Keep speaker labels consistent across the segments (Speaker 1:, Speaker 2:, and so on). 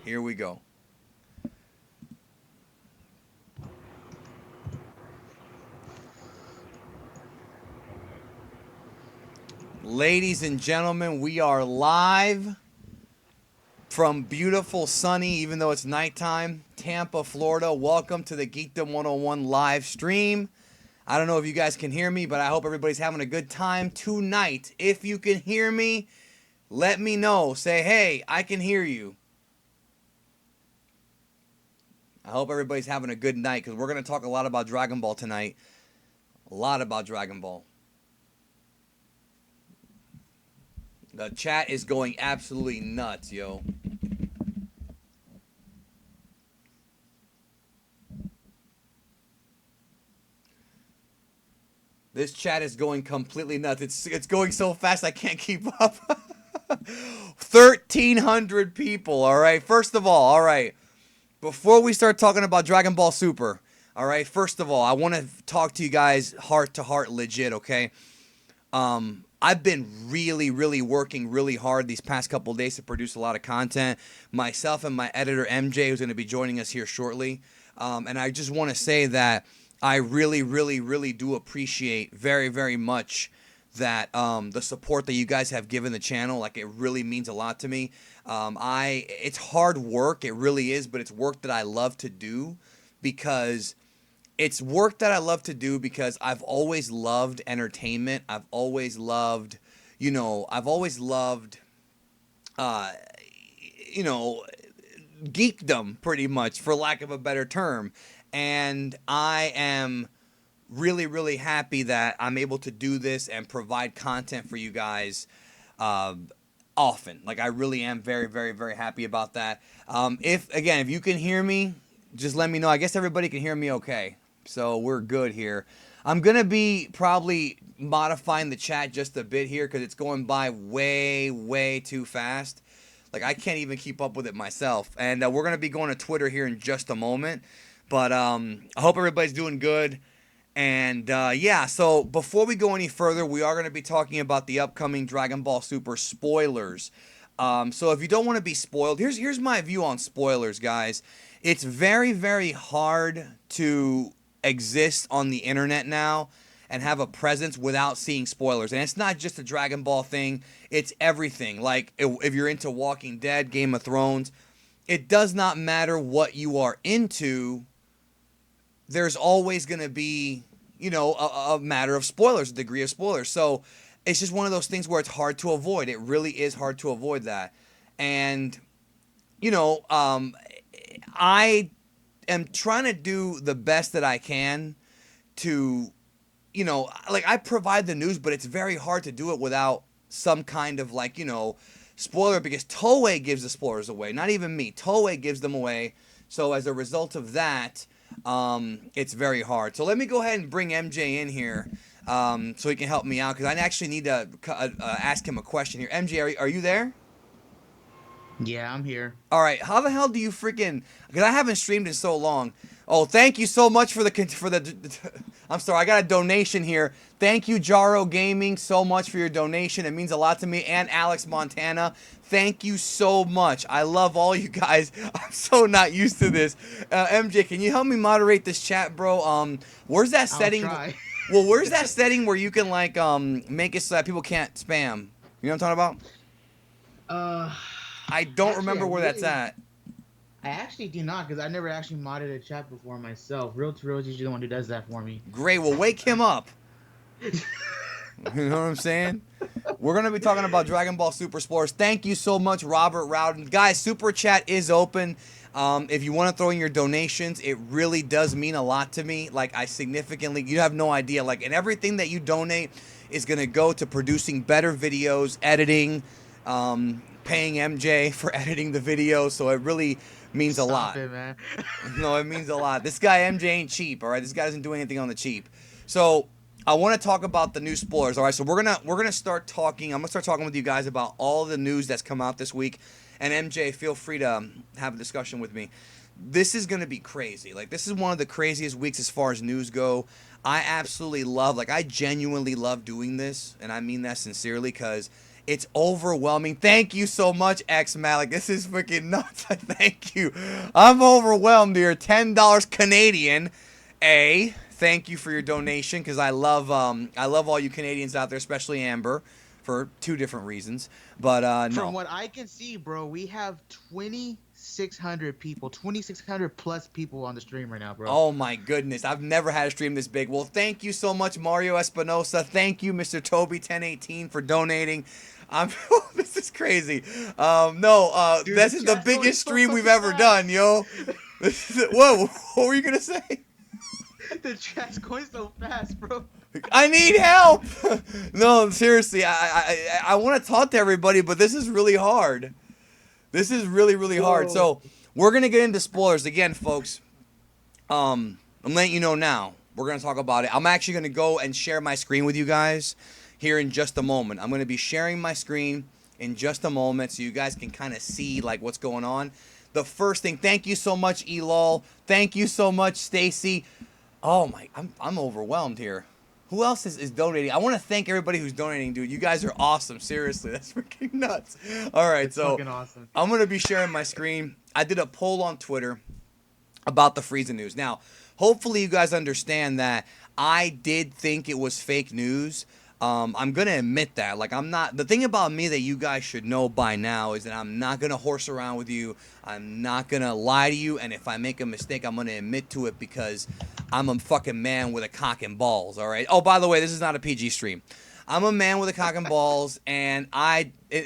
Speaker 1: Here we go. Ladies and gentlemen, we are live from beautiful, sunny, even though it's nighttime, Tampa, Florida. Welcome to the Geekdom 101 live stream. I don't know if you guys can hear me, but I hope everybody's having a good time tonight. If you can hear me, let me know. Say, hey, I can hear you. I hope everybody's having a good night because we're going to talk a lot about Dragon Ball tonight. A lot about Dragon Ball. The chat is going absolutely nuts, yo. This chat is going completely nuts. It's going so fast I can't keep up. 1,300 people, all right? First of all right. Before we start talking about Dragon Ball Super, all right? First of all, I want to talk to you guys heart to heart legit, okay? I've been really working really hard these past couple of days to produce a lot of content. Myself and my editor, MJ, who's going to be joining us here shortly. And I just want to say that I really do appreciate very much that the support that you guys have given the channel. Like, it really means a lot to me. It's hard work, it really is, but it's work that I love to do because I've always loved entertainment. I've always loved, geekdom, pretty much, for lack of a better term. And I am really happy that I'm able to do this and provide content for you guys often. Like, I really am very happy about that. If you can hear me, just let me know. I guess everybody can hear me okay. So we're good here. I'm going to be probably modifying the chat just a bit here because it's going by way too fast. Like, I can't even keep up with it myself. And we're going to be going to Twitter here in just a moment. But I hope everybody's doing good. And so before we go any further, we are going to be talking about the upcoming Dragon Ball Super spoilers. So if you don't want to be spoiled, here's my view on spoilers, guys. It's very hard to exist on the internet now and have a presence without seeing spoilers. And it's not just a Dragon Ball thing, it's everything. Like, if you're into Walking Dead, Game of Thrones, it does not matter what you are into, there's always going to be, a matter of spoilers, a degree of spoilers. So it's just one of those things where it's hard to avoid. It really is hard to avoid that. And, I am trying to do the best that I can to, I provide the news, but it's very hard to do it without some kind of, spoiler, because Toei gives the spoilers away. Not even me. Toei gives them away. So as a result of that, it's very hard. So let me go ahead and bring MJ in here so he can help me out, because I actually need to ask him a question here. MJ, are you there?
Speaker 2: Yeah, I'm here.
Speaker 1: All right. How the hell do you freaking? Because I haven't streamed in so long. Oh, thank you so much for the. I'm sorry, I got a donation here. Thank you, Jaro Gaming, so much for your donation. It means a lot to me. And Alex Montana, thank you so much. I love all you guys. I'm so not used to this. MJ, can you help me moderate this chat, bro? Where's that
Speaker 2: I'll
Speaker 1: setting?
Speaker 2: try.
Speaker 1: Well, where's that setting where you can make it so that people can't spam? You know what I'm talking about?
Speaker 2: Uh,
Speaker 1: I don't
Speaker 2: actually,
Speaker 1: remember where that's at.
Speaker 2: I actually do not, because I never actually modded a chat before myself. Real to Real is usually the one who does that for me.
Speaker 1: Great. Well, wake him up. You know what I'm saying? We're going to be talking about Dragon Ball Super Explorers. Thank you so much, Robert Rowden. Guys, Super Chat is open. If you want to throw in your donations, it really does mean a lot to me. Like, you have no idea. Like, and everything that you donate is going to go to producing better videos, editing, paying MJ for editing the video. So it really means a lot.
Speaker 2: Stop it, man.
Speaker 1: No, it means a lot. This guy MJ ain't cheap, all right? This guy doesn't do anything on the cheap. So I want to talk about the new spoilers, all right? So we're gonna start talking. I'm gonna start talking with you guys about all the news that's come out this week. And MJ, feel free to have a discussion with me. This is gonna be crazy. Like, this is one of the craziest weeks as far as news go. I absolutely love, I genuinely love doing this, and I mean that sincerely, because It's overwhelming. Thank you so much, X Malik. This is freaking nuts. Thank you. I'm overwhelmed here. $10 Canadian. Thank you for your donation, because I love all you Canadians out there, especially Amber, for two different reasons. But
Speaker 2: From
Speaker 1: no.
Speaker 2: what I can see, bro, we have 2,600 people, 2,600 plus people on the stream right now, bro.
Speaker 1: Oh my goodness, I've never had a stream this big. Well, thank you so much, Mario Espinosa. Thank you, Mr. Toby 1018, for donating. This is crazy.
Speaker 2: Dude,
Speaker 1: this
Speaker 2: the
Speaker 1: is the
Speaker 2: chat's going
Speaker 1: biggest
Speaker 2: so
Speaker 1: stream we've
Speaker 2: fucking
Speaker 1: ever
Speaker 2: fast.
Speaker 1: done, yo. Whoa, what were you gonna say?
Speaker 2: The chat's going so fast, bro.
Speaker 1: I need help. No, seriously, I want to talk to everybody, but this is really hard. This is really, really hard. So we're gonna get into spoilers again, folks. I'm letting you know now. We're gonna talk about it. I'm actually gonna go and share my screen with you guys here in just a moment. I'm gonna be sharing my screen in just a moment, so you guys can kind of see like what's going on. The first thing, thank you so much, Elol. Thank you so much, Stacy. Oh my, I'm overwhelmed here. Who else is donating? I want to thank everybody who's donating, dude. You guys are awesome. Seriously, that's freaking nuts. All right,
Speaker 2: It's
Speaker 1: so
Speaker 2: fucking awesome.
Speaker 1: I'm going to be sharing my screen. I did a poll on Twitter about the Frieza news. Now, hopefully you guys understand that I did think it was fake news. I'm going to admit that. Like, I'm not... The thing about me that you guys should know by now is that I'm not going to horse around with you. I'm not going to lie to you. And if I make a mistake, I'm going to admit to it, because I'm a fucking man with a cock and balls, all right? Oh, by the way, this is not a PG stream. I'm a man with a cock and balls, and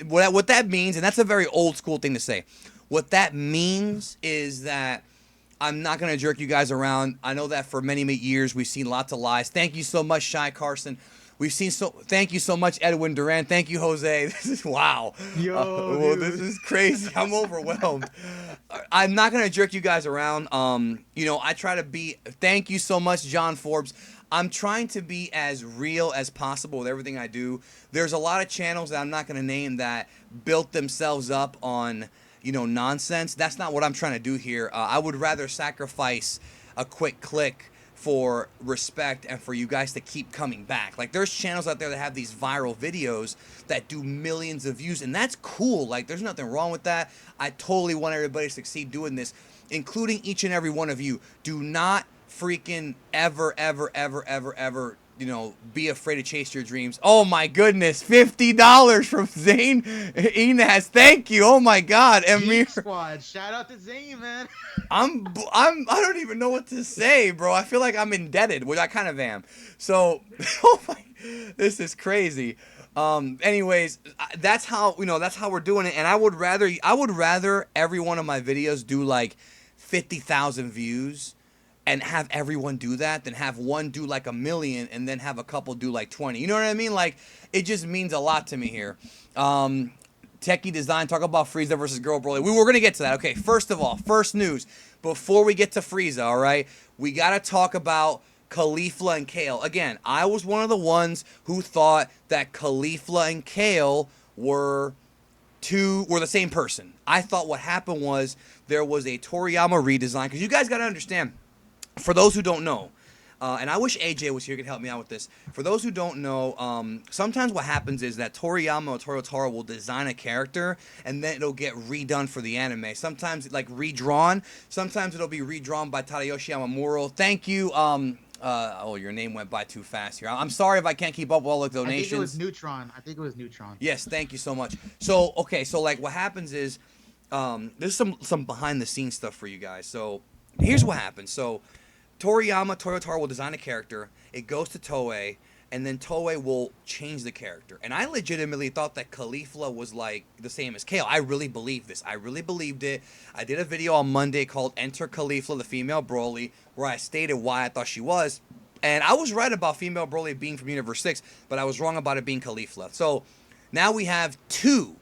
Speaker 1: what that means, and that's a very old school thing to say. What that means is that I'm not going to jerk you guys around. I know that for many, many years we've seen lots of lies. Thank you so much, Shy Carson. Thank you so much, Edwin Duran. Thank you, Jose. This is, wow.
Speaker 2: Yo,
Speaker 1: This is crazy. I'm overwhelmed. I'm not going to jerk you guys around. I try to be, thank you so much, John Forbes. I'm trying to be as real as possible with everything I do. There's a lot of channels that I'm not going to name that built themselves up on, nonsense. That's not what I'm trying to do here. I would rather sacrifice a quick click for respect and for you guys to keep coming back. Like, there's channels out there that have these viral videos that do millions of views, and that's cool. Like, there's nothing wrong with that. I totally want everybody to succeed doing this, including each and every one of you. Do not freaking ever be afraid to chase your dreams. Oh my goodness, $50 from Zane Enas. Thank you. Oh my God, Amir.
Speaker 2: Squad, shout out to Zane, man.
Speaker 1: I don't even know what to say, bro. I feel like I'm indebted, which I kind of am. So, this is crazy. Anyways, that's how we're doing it. And I would rather every one of my videos do like 50,000 views and have everyone do that than have one do like 1 million and then have a couple do like 20. You know what I mean? Like, it just means a lot to me here. Techie Design, talk about Frieza versus Girl Broly. We were going to get to that. Okay, first of all, first news. Before we get to Frieza, all right, we got to talk about Caulifla and Kale. Again, I was one of the ones who thought that Caulifla and Kale were the same person. I thought what happened was there was a Toriyama redesign, because you guys got to understand, for those who don't know, and I wish AJ was here, could help me out with this. For those who don't know, sometimes what happens is that Toriyama or Toyotaro will design a character, and then it'll get redone for the anime. Sometimes, like, redrawn. Sometimes it'll be redrawn by Tadayoshi Yamamuro. Thank you. Your name went by too fast here. I'm sorry if I can't keep up with all the donations.
Speaker 2: I think it was Neutron.
Speaker 1: Yes, thank you so much. So, okay, so, like, what happens is, there's some behind-the-scenes stuff for you guys. So, here's what happens. So, Toyotaro will design a character, it goes to Toei, and then Toei will change the character. And I legitimately thought that Caulifla was like the same as Kale. I really believed this. I really believed it. I did a video on Monday called Enter Caulifla, the female Broly, where I stated why I thought she was. And I was right about female Broly being from Universe 6, but I was wrong about it being Caulifla. So now we have two,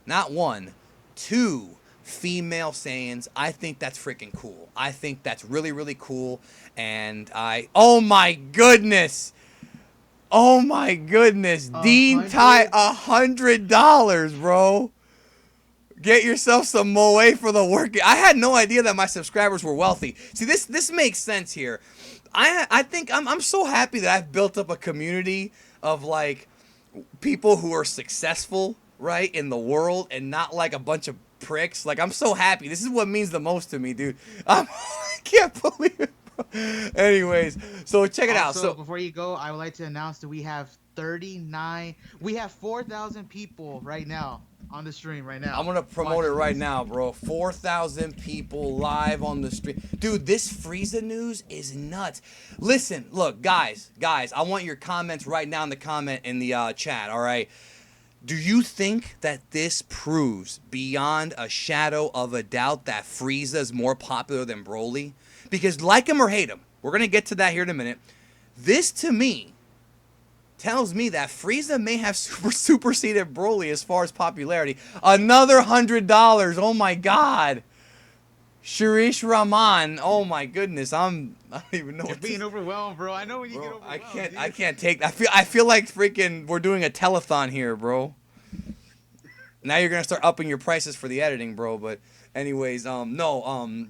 Speaker 1: not one, two female Saiyans. I think that's freaking cool. I think that's really, really cool. And oh my goodness. Oh my goodness. Dean Tai, $100, bro. Get yourself some moe for the work. I had no idea that my subscribers were wealthy. See, this makes sense here. I think I'm so happy that I've built up a community of like people who are successful, right, in the world and not like a bunch of pricks. Like, I'm so happy. This is what means the most to me, dude. I can't believe it, bro. Anyways, so check it out.
Speaker 2: Also,
Speaker 1: So
Speaker 2: before you go, I would like to announce that we have 4,000 people right now on the stream right
Speaker 1: I'm
Speaker 2: now
Speaker 1: gonna promote it
Speaker 2: watching
Speaker 1: right
Speaker 2: this.
Speaker 1: now, bro. 4,000 people live on the stream. Dude, this Frieza news is nuts. Listen, look, guys, I want your comments right now in the chat, all right? Do you think that this proves beyond a shadow of a doubt that Frieza is more popular than Broly? Because like him or hate him, we're going to get to that here in a minute. This, to me, tells me that Frieza may have superseded Broly as far as popularity. Another $100. Oh, my God. Shirish Rahman. Oh, my goodness. I don't even know
Speaker 2: You're
Speaker 1: what
Speaker 2: being
Speaker 1: to...
Speaker 2: overwhelmed, bro. I know when you get
Speaker 1: Bro,
Speaker 2: overwhelmed.
Speaker 1: I can't take... I feel like freaking we're doing a telethon here, bro. Now you're gonna start upping your prices for the editing, bro. But anyways, no,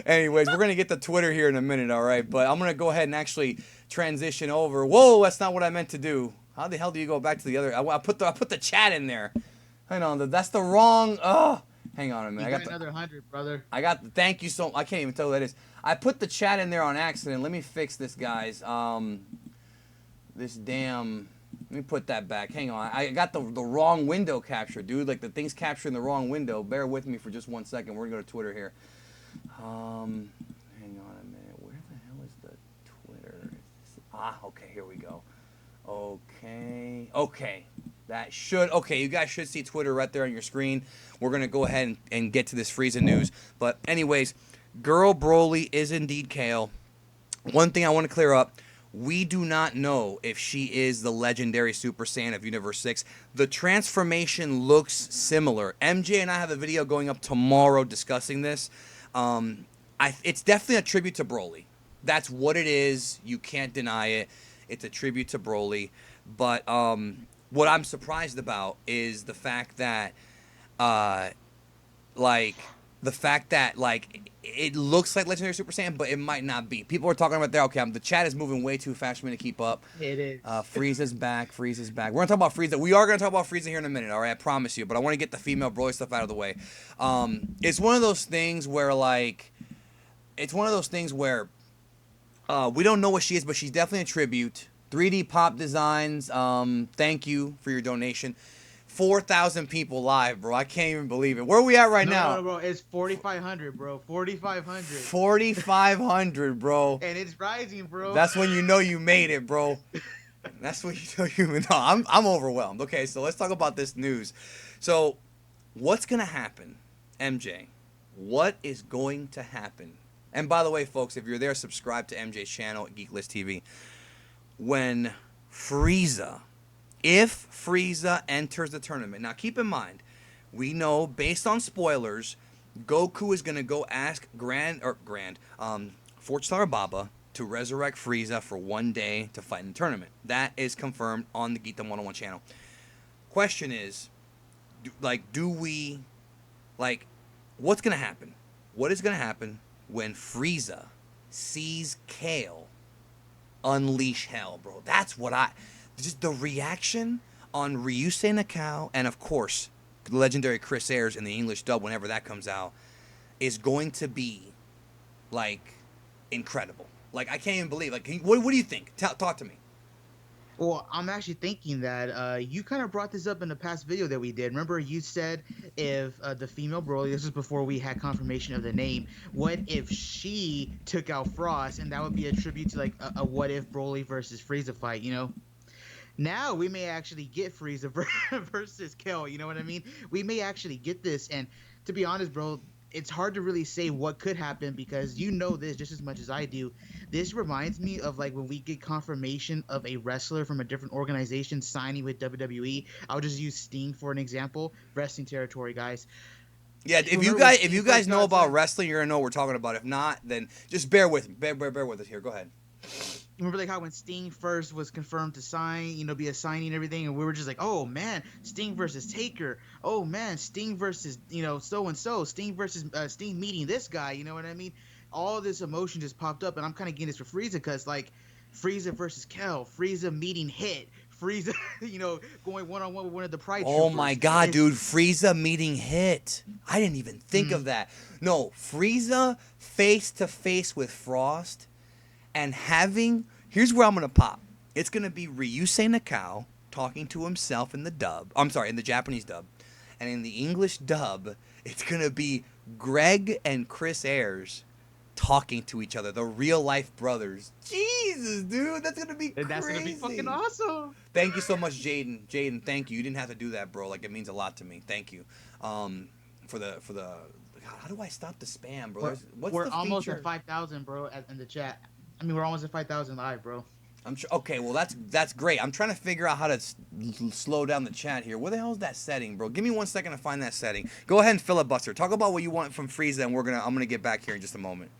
Speaker 1: anyways, we're gonna get to Twitter here in a minute, all right? But I'm gonna go ahead and actually transition over. Whoa, that's not what I meant to do. How the hell do you go back to the other? I put the chat in there. Hang on, that's the wrong. Hang on a minute.
Speaker 2: You got another 100, brother.
Speaker 1: I got the thank you so. I can't even tell who that is. I put the chat in there on accident. Let me fix this, guys. This damn. Let me put that back. Hang on. I got the wrong window capture, dude. Like the thing's capturing the wrong window. Bear with me for just 1 second. We're gonna go to Twitter here. Hang on a minute. Where the hell is the Twitter? Okay. Here we go. Okay. That should. Okay, you guys should see Twitter right there on your screen. We're gonna go ahead and get to this Frieza news. But anyways, Girl Broly is indeed Kale. One thing I want to clear up. We do not know if she is the legendary Super Saiyan of Universe 6. The transformation looks similar. MJ and I have a video going up tomorrow discussing this. It's definitely a tribute to Broly. That's what it is. You can't deny it. It's a tribute to Broly. But what I'm surprised about is the fact that, it looks like Legendary Super Saiyan, but it might not be. People are talking about there. Okay, the chat is moving way too fast for me to keep up.
Speaker 2: It is.
Speaker 1: Frieza's back. We're gonna talk about Frieza. We are gonna talk about Frieza here in a minute. All right, I promise you. But I want to get the female Broly stuff out of the way. It's one of those things where we don't know what she is, but she's definitely a tribute. 3D pop designs. Thank you for your donation. 4,000 people live, bro. I can't even believe it. Where are we at right now?
Speaker 2: No, bro. It's 4,500, bro. 4,500.
Speaker 1: 4,500, bro.
Speaker 2: And it's rising, bro.
Speaker 1: That's when you know you made it, bro. That's when you know you. No, I'm overwhelmed. Okay, so let's talk about this news. So, what's gonna happen, MJ? What is going to happen? And by the way, folks, if you're there, subscribe to MJ's channel at Geeklist TV. When if Frieza enters the tournament. Now, keep in mind, we know, based on spoilers, Goku is going to go ask Fortune Star Baba to resurrect Frieza for 1 day to fight in the tournament. That is confirmed on the Geekdom 101 channel. Question is, what's going to happen? What is going to happen when Frieza sees Kale unleash hell, bro? That's what just the reaction on Ryusei Nakao, and of course, the legendary Chris Ayres in the English dub whenever that comes out, is going to be, incredible. I can't even believe. What do you think? Talk to me.
Speaker 2: Well, I'm actually thinking that you kind of brought this up in the past video that we did. Remember, you said if the female Broly, this was before we had confirmation of the name, what if she took out Frost, and that would be a tribute to a what if Broly versus Frieza fight, you know? Now we may actually get Frieza versus Kale, you know what I mean? We may actually get this, and to be honest, bro, it's hard to really say what could happen because you know this just as much as I do. This reminds me of when we get confirmation of a wrestler from a different organization signing with WWE. I'll just use Sting for an example. Wrestling territory, guys.
Speaker 1: Yeah, if you guys know about wrestling, you're gonna know what we're talking about. If not, then just bear with me. Bear with us here. Go ahead.
Speaker 2: Remember how when Sting first was confirmed to sign, be a signing and everything, and we were just like, oh man, Sting versus Taker. Oh man, Sting versus, so and so. Sting versus Sting meeting this guy, you know what I mean? All this emotion just popped up, and I'm kind of getting this for Frieza because Frieza versus Kale, Frieza meeting Hit, Frieza, going one on one with one of the Pride
Speaker 1: Oh my
Speaker 2: Troopers.
Speaker 1: god, dude, Frieza meeting Hit. I didn't even think of that. No, Frieza face to face with Frost and having, here's where I'm going to pop. It's going to be Ryusei Nakao talking to himself in the dub. I'm sorry, in the Japanese dub. And in the English dub, it's going to be Greg and Chris Ayres talking to each other, the real life brothers. Jesus, dude, that's gonna be crazy.
Speaker 2: That's gonna be fucking awesome.
Speaker 1: Thank you so much, Jaden. Jaden, thank you. You didn't have to do that, bro. Like, it means a lot to me. Thank you. For the God, how do I stop the spam, bro?
Speaker 2: We're almost at 5,000, bro, in the chat. I mean, we're almost at 5,000 live, bro.
Speaker 1: Okay, well that's great. I'm trying to figure out how to slow down the chat here. Where the hell is that setting, bro? Give me 1 second to find that setting. Go ahead and filibuster. Talk about what you want from Frieza, and I'm gonna get back here in just a moment.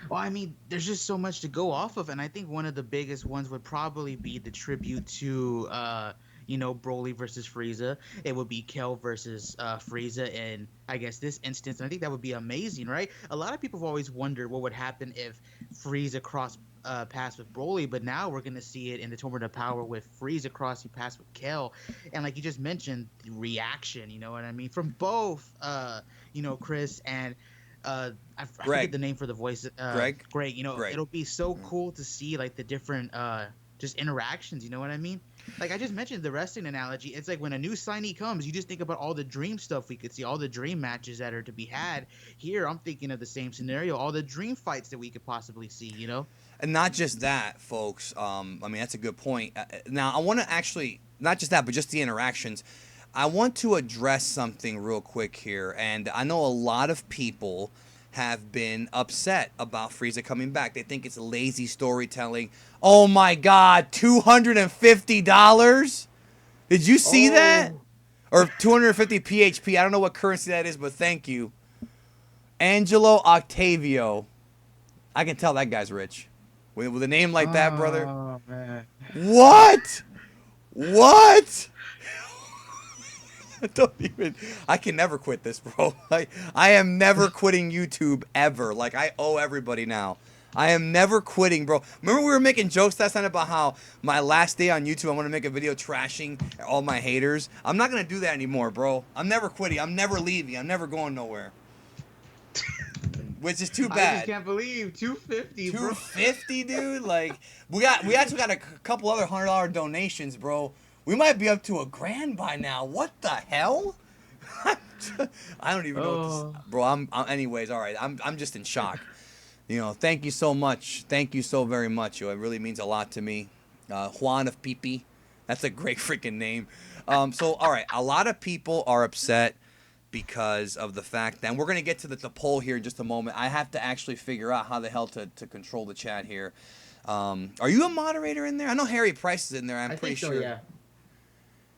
Speaker 2: Well, I mean, there's just so much to go off of, and I think one of the biggest ones would probably be the tribute to, Broly versus Frieza. It would be Kale versus Frieza in, I guess, this instance, and I think that would be amazing, right? A lot of people have always wondered what would happen if Frieza crossed paths with Broly, but now we're going to see it in the Tournament of Power with Frieza crossing paths with Kale, and like you just mentioned, the reaction, you know what I mean, from both, Chris and I forget the name for the voice. Greg. Greg. Greg. It'll be so cool to see like the different just interactions. You know what I mean? Like I just mentioned the wrestling analogy. It's like when a new signee comes, you just think about all the dream stuff we could see, all the dream matches that are to be had. Here, I'm thinking of the same scenario, all the dream fights that we could possibly see.
Speaker 1: And not just that, folks. I mean, that's a good point. Now, I want to actually not just that, but just the interactions. I want to address something real quick here, and I know a lot of people have been upset about Frieza coming back. They think it's lazy storytelling. Oh my God, $250? Did you see that? Or 250 PHP. I don't know what currency that is, but thank you. Angelo Octavio. I can tell that guy's rich. With a name like that, brother.
Speaker 2: Oh, man.
Speaker 1: What? What? I can never quit this, bro. I am never quitting YouTube ever. Like, I owe everybody now. I am never quitting, bro. Remember we were making jokes last night about how my last day on YouTube, I'm going to make a video trashing all my haters. I'm not going to do that anymore, bro. I'm never quitting. I'm never leaving. I'm never going nowhere. Which is too bad.
Speaker 2: I just can't believe 250, bro.
Speaker 1: 250, dude. Like we actually got a couple other $100 donations, bro. We might be up to $1,000 by now. What the hell? I don't even know, bro. Anyways, all right. I'm just in shock. Thank you so much. Thank you so very much. It really means a lot to me. Juan of Pipi. That's a great freaking name. So all right, a lot of people are upset because of the fact that, and we're going to get to the poll here in just a moment. I have to actually figure out how the hell to control the chat here. Are you a moderator in there? I know Harry Price is in there. I'm pretty sure.
Speaker 2: Yeah.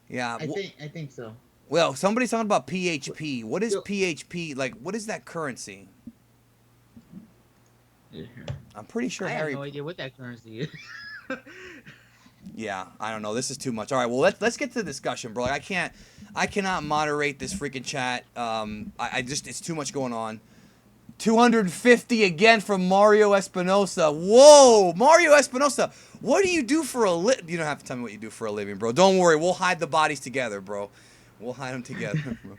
Speaker 1: Yeah.
Speaker 2: I think so.
Speaker 1: Well, somebody's talking about PHP. What is PHP? Like, what is that currency? I'm pretty sure
Speaker 2: I
Speaker 1: Harry.
Speaker 2: have no idea what that currency is.
Speaker 1: Yeah, I don't know. This is too much. All right, well let's get to the discussion, bro. Like, I cannot moderate this freaking chat. It's too much going on. 250 again from Mario Espinosa. Whoa, Mario Espinosa. What do you do for a living? You don't have to tell me what you do for a living, bro. Don't worry. We'll hide the bodies together, bro. We'll hide them together, bro.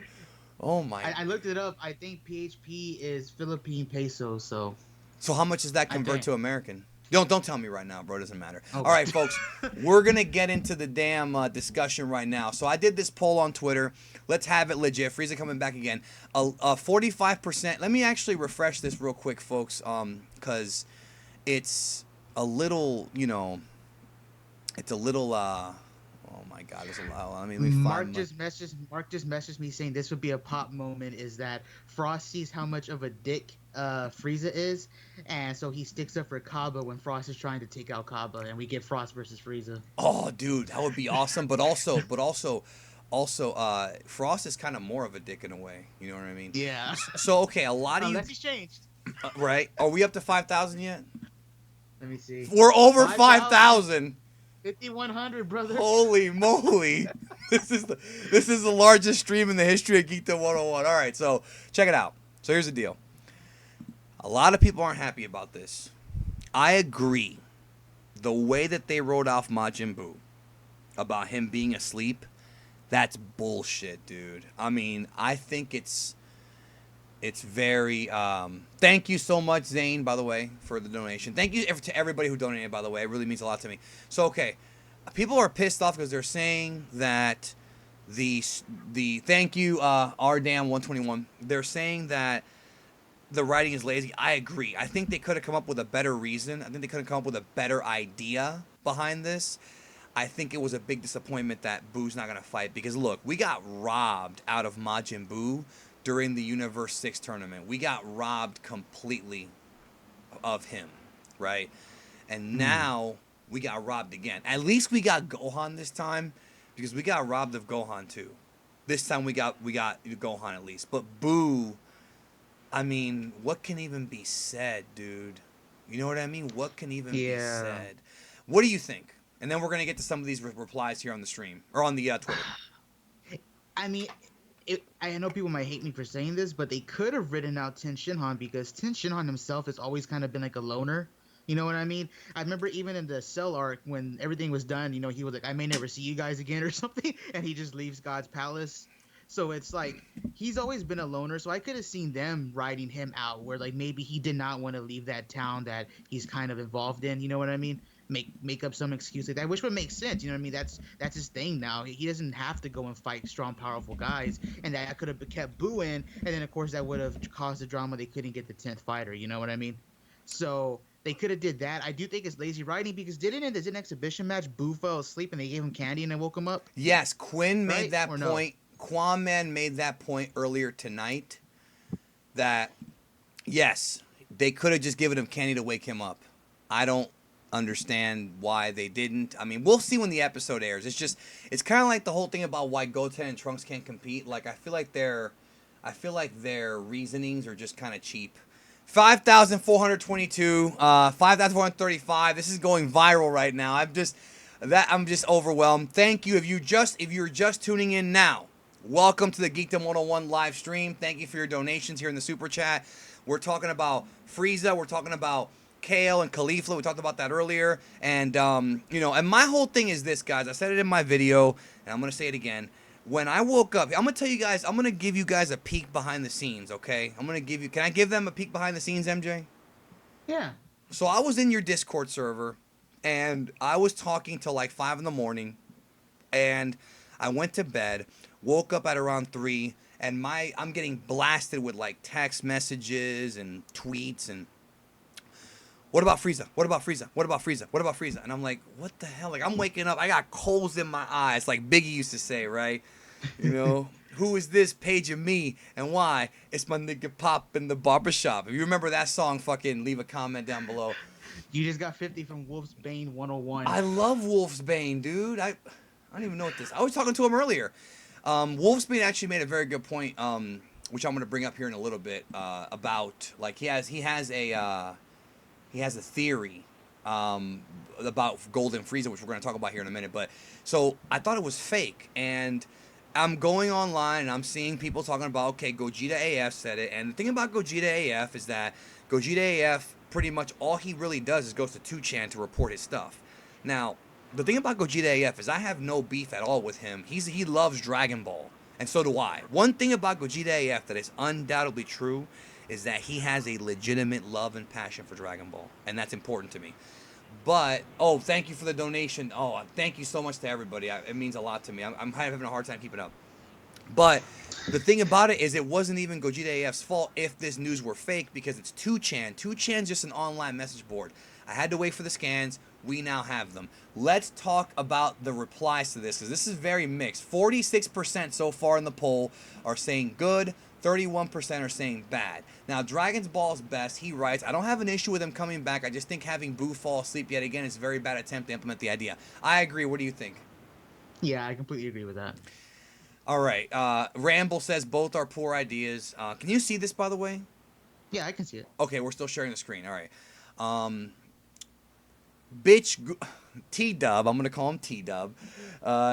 Speaker 1: Oh, my.
Speaker 2: I looked it up. I think PHP is Philippine peso, so.
Speaker 1: So how much does that convert to American? Don't tell me right now, bro. It doesn't matter.
Speaker 2: Okay.
Speaker 1: All right, folks. We're going to get into the damn discussion right now. So I did this poll on Twitter. Let's have it legit. Frieza coming back again. 45%. Let me actually refresh this real quick, folks, because it's a little, it's a little, oh, my God. There's a lot. Let me find
Speaker 2: Mark just messaged me saying this would be a pop moment, is that Frost sees how much of a dick Frieza is, and so he sticks up for Kaba when Frost is trying to take out Kaba, and we get Frost versus Frieza.
Speaker 1: Oh, dude, that would be awesome. But also, Frost is kind of more of a dick in a way. You know what I mean?
Speaker 2: Yeah.
Speaker 1: So okay, a lot of you.
Speaker 2: Unless he's changed.
Speaker 1: Right? Are we up to 5,000 yet?
Speaker 2: Let me see.
Speaker 1: We're over 5,000.
Speaker 2: 5,100, brother.
Speaker 1: Holy moly! This is the largest stream in the history of Geekdom 101. All right, so check it out. So here's the deal. A lot of people aren't happy about this. I agree. The way that they wrote off Majin Buu about him being asleep, that's bullshit, dude. I mean, I think it's very thank you so much, Zane, by the way, for the donation. Thank you to everybody who donated, by the way. It really means a lot to me. So okay, people are pissed off because they're saying that the thank you rdam 121, they're saying that the writing is lazy. I agree. I think they could have come up with a better reason. I think they could have come up with a better idea behind this. I think it was a big disappointment that Boo's not going to fight because, look, we got robbed out of Majin Buu during the Universe 6 tournament. We got robbed completely of him, right? And now we got robbed again. At least we got Gohan this time because we got robbed of Gohan too. This time we got Gohan at least. But Buu, I mean, what can even be said, dude? You know what I mean? What can even be said? What do you think? And then we're going to get to some of these replies here on the stream or on the Twitter.
Speaker 2: I mean, I know people might hate me for saying this, but they could have written out Ten Shinhan because Ten Shinhan himself has always kind of been like a loner. You know what I mean? I remember even in the Cell arc when everything was done, you know, he was like, I may never see you guys again or something. And he just leaves God's palace. So it's like he's always been a loner. So I could have seen them writing him out where like maybe he did not want to leave that town that he's kind of involved in. You know what I mean? Make up some excuse like that, which would make sense. You know what I mean? That's his thing now. He doesn't have to go and fight strong, powerful guys, and that could have kept Boo in, and then of course that would have caused the drama. They couldn't get the 10th fighter. You know what I mean? So they could have did that. I do think it's lazy writing because didn't in the exhibition match Boo fell asleep and they gave him candy and then woke him up?
Speaker 1: Yes, Quinn made that
Speaker 2: or
Speaker 1: point. No? Quamman made that point earlier tonight. That yes, they could have just given him candy to wake him up. I don't understand why they didn't. I mean, we'll see when the episode airs. It's kind of like the whole thing about why Goten and Trunks can't compete. Like I feel like their reasonings are just kind of cheap. 5,422, 5,435. This is going viral right now. I'm just overwhelmed. Thank you. If you're just tuning in now, welcome to the Geekdom 101 live stream. Thank you for your donations here in the super chat. We're talking about Frieza. We're talking about Kale and Caulifla. We talked about that earlier. And, and my whole thing is this, guys. I said it in my video, and I'm going to say it again. When I woke up, I'm going to tell you guys, I'm going to give you guys a peek behind the scenes, okay? Can I give them a peek behind the scenes, MJ?
Speaker 2: Yeah.
Speaker 1: So I was in your Discord server, and I was talking till like 5 in the morning, and I went to bed, woke up at around 3, and I'm getting blasted with like text messages and tweets and what about Frieza? What about Frieza? What about Frieza? What about Frieza? And I'm like, what the hell? Like, I'm waking up. I got coals in my eyes, like Biggie used to say, right? You know, who is this page of me and why? It's my nigga Pop in the barbershop. If you remember that song, fucking leave a comment down below.
Speaker 2: You just got 50 from Wolf's Bane 101.
Speaker 1: I love Wolf's Bane, dude. I don't even know what this. I was talking to him earlier. Wolf's Bane actually made a very good point, which I'm going to bring up here in a little bit about like he has a theory about Golden Frieza, which we're going to talk about here in a minute. But so I thought it was fake, and I'm going online and I'm seeing people talking about, okay, Gogeta AF said it. And the thing about Gogeta AF is that Gogeta AF pretty much all he really does is goes to 2chan to report his stuff. Now, the thing about Gogeta AF is I have no beef at all with him. He loves Dragon Ball, and so do I. One thing about Gogeta AF that is undoubtedly true is that he has a legitimate love and passion for Dragon Ball, and that's important to me. But, thank you for the donation. Oh, thank you so much to everybody. It means a lot to me. I'm having a hard time keeping up. But the thing about it is it wasn't even Gogeta AF's fault if this news were fake because it's 2chan. 2chan's just an online message board. I had to wait for the scans. We now have them. Let's talk about the replies to this because this is very mixed. 46% so far in the poll are saying good. 31% are saying bad. Now, Dragon's Ball's best. He writes, I don't have an issue with him coming back. I just think having Boo fall asleep yet again is a very bad attempt to implement the idea. I agree. What do you think?
Speaker 2: Yeah, I completely agree with that.
Speaker 1: All right. Ramble says both are poor ideas. Can you see this, by the way?
Speaker 2: Yeah, I can see it.
Speaker 1: Okay, we're still sharing the screen. All right. Bitch T-Dub, I'm going to call him T-Dub.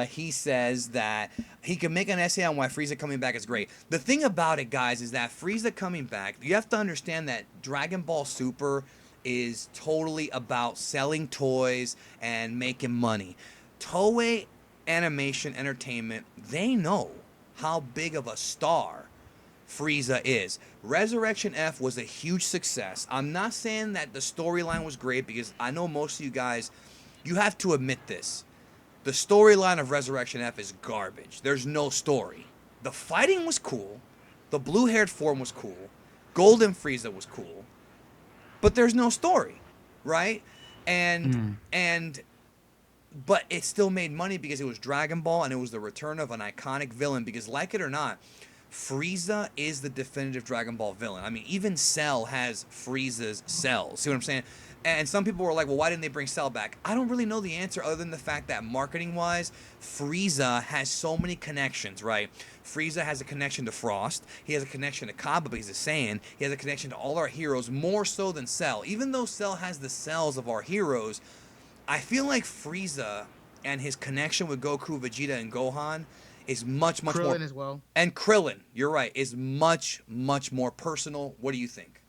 Speaker 1: He says that he can make an essay on why Frieza coming back is great. The thing about it, guys, is that Frieza coming back, you have to understand that Dragon Ball Super is totally about selling toys and making money. Toei Animation Entertainment, they know how big of a star Frieza is. Resurrection F was a huge success. I'm not saying that the storyline was great, because I know most of you guys, you have to admit this. The storyline of Resurrection F is garbage. There's no story. The fighting was cool. The blue-haired form was cool. Golden Frieza was cool. But there's no story, right? And
Speaker 2: Mm.
Speaker 1: and but it still made money because it was Dragon Ball and it was the return of an iconic villain. Because, like it or not, Frieza is the definitive Dragon Ball villain. I mean, even Cell has Frieza's cells. See what I'm saying? And some people were like, well, why didn't they bring Cell back? I don't really know the answer, other than the fact that marketing-wise, Frieza has so many connections, right? Frieza has a connection to Frost. He has a connection to Kaba because he's a Saiyan. He has a connection to all our heroes, more so than Cell. Even though Cell has the cells of our heroes, I feel like Frieza and his connection with Goku, Vegeta, and Gohan is much, much more.
Speaker 2: Krillin as well.
Speaker 1: And Krillin, you're right, is much, much more personal. What do you think?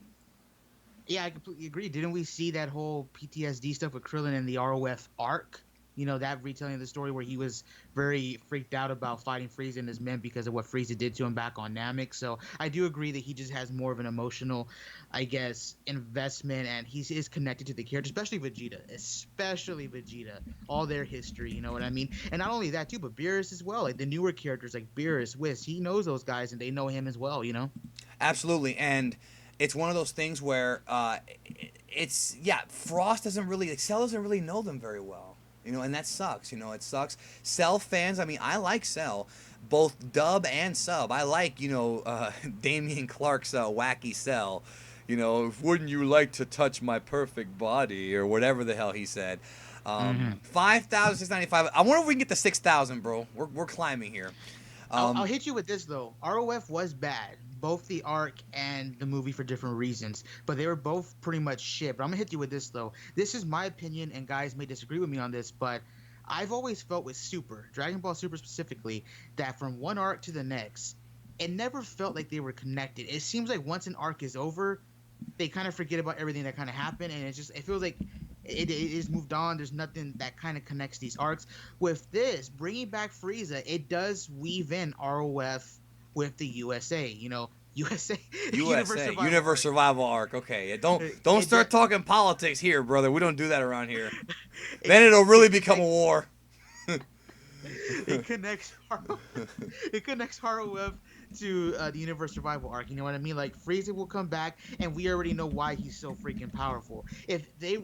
Speaker 2: Yeah, I completely agree. Didn't we see that whole PTSD stuff with Krillin in the ROF arc? You know, that retelling of the story where he was very freaked out about fighting Frieza and his men because of what Frieza did to him back on Namek. So I do agree that he just has more of an emotional, I guess, investment, and he is connected to the character, especially Vegeta, all their history. You know what I mean? And not only that too, but Beerus as well. Like the newer characters like Beerus, Whis, he knows those guys and they know him as well. You know?
Speaker 1: Absolutely. And it's one of those things where it's, yeah, Frost doesn't really, like, Cell doesn't really know them very well. You know, and that sucks. You know, it sucks. Cell fans, I mean, I like Cell, both dub and sub. I like, Damian Clark's wacky Cell. You know, wouldn't you like to touch my perfect body, or whatever the hell he said.
Speaker 2: Mm-hmm.
Speaker 1: 5,695. I wonder if we can get to 6,000, bro. We're climbing here.
Speaker 2: I'll hit you with this though. ROF was bad, both the arc and the movie, for different reasons, but they were both pretty much shit. But I'm gonna hit you with this though. This is my opinion, and guys may disagree with me on this, but I've always felt with Super, Dragon Ball Super specifically, that from one arc to the next, it never felt like they were connected. It seems like once an arc is over, they kind of forget about everything that kind of happened, and it feels like it is moved on. There's nothing that kind of connects these arcs. With this, bringing back Frieza, it does weave in ROF with the USA. You know, USA,
Speaker 1: Universe Survival Arc. Okay, yeah, don't start talking politics here, brother. We don't do that around here. Then it'll really become a war.
Speaker 2: It connects ROF to the Universe Survival Arc. You know what I mean? Like Frieza will come back, and we already know why he's so freaking powerful. If they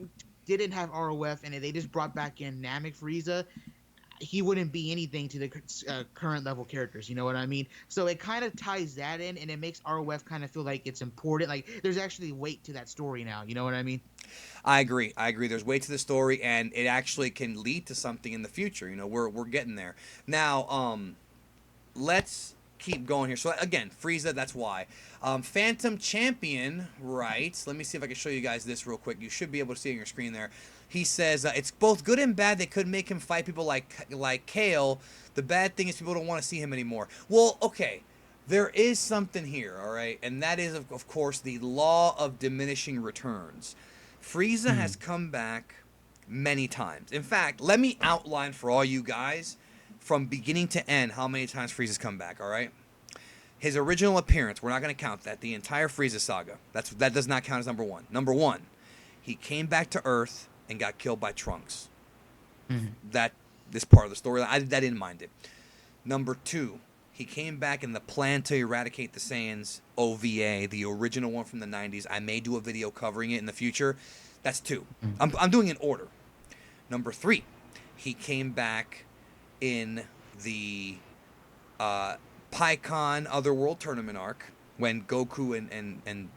Speaker 2: didn't have ROF and they just brought back in Namek Frieza, he wouldn't be anything to the current level characters. You know what I mean? So it kind of ties that in, and it makes ROF kind of feel like it's important. Like there's actually weight to that story now. You know what I mean?
Speaker 1: I agree. There's weight to the story, and it actually can lead to something in the future. You know, we're getting there now. Let's keep going here. So again, Frieza, that's why. Phantom Champion writes, let me see if I can show you guys this real quick. You should be able to see it on your screen there. He says, it's both good and bad. They could make him fight people like Kale. The bad thing is people don't want to see him anymore. Well, okay, there is something here, all right? And that is, of course, the law of diminishing returns. Frieza has come back many times. In fact, let me outline for all you guys from beginning to end how many times Frieza's come back, all right? His original appearance, we're not going to count that. The entire Frieza saga, that does not count as number one. Number one, he came back to Earth and got killed by Trunks. That this part of the story, I didn't mind it. Number two, he came back in the plan to eradicate the Saiyans OVA, the original one from the 90s. I may do a video covering it in the future. That's two. I'm doing it in order. Number three, he came back in the PyCon Otherworld Tournament arc when Goku and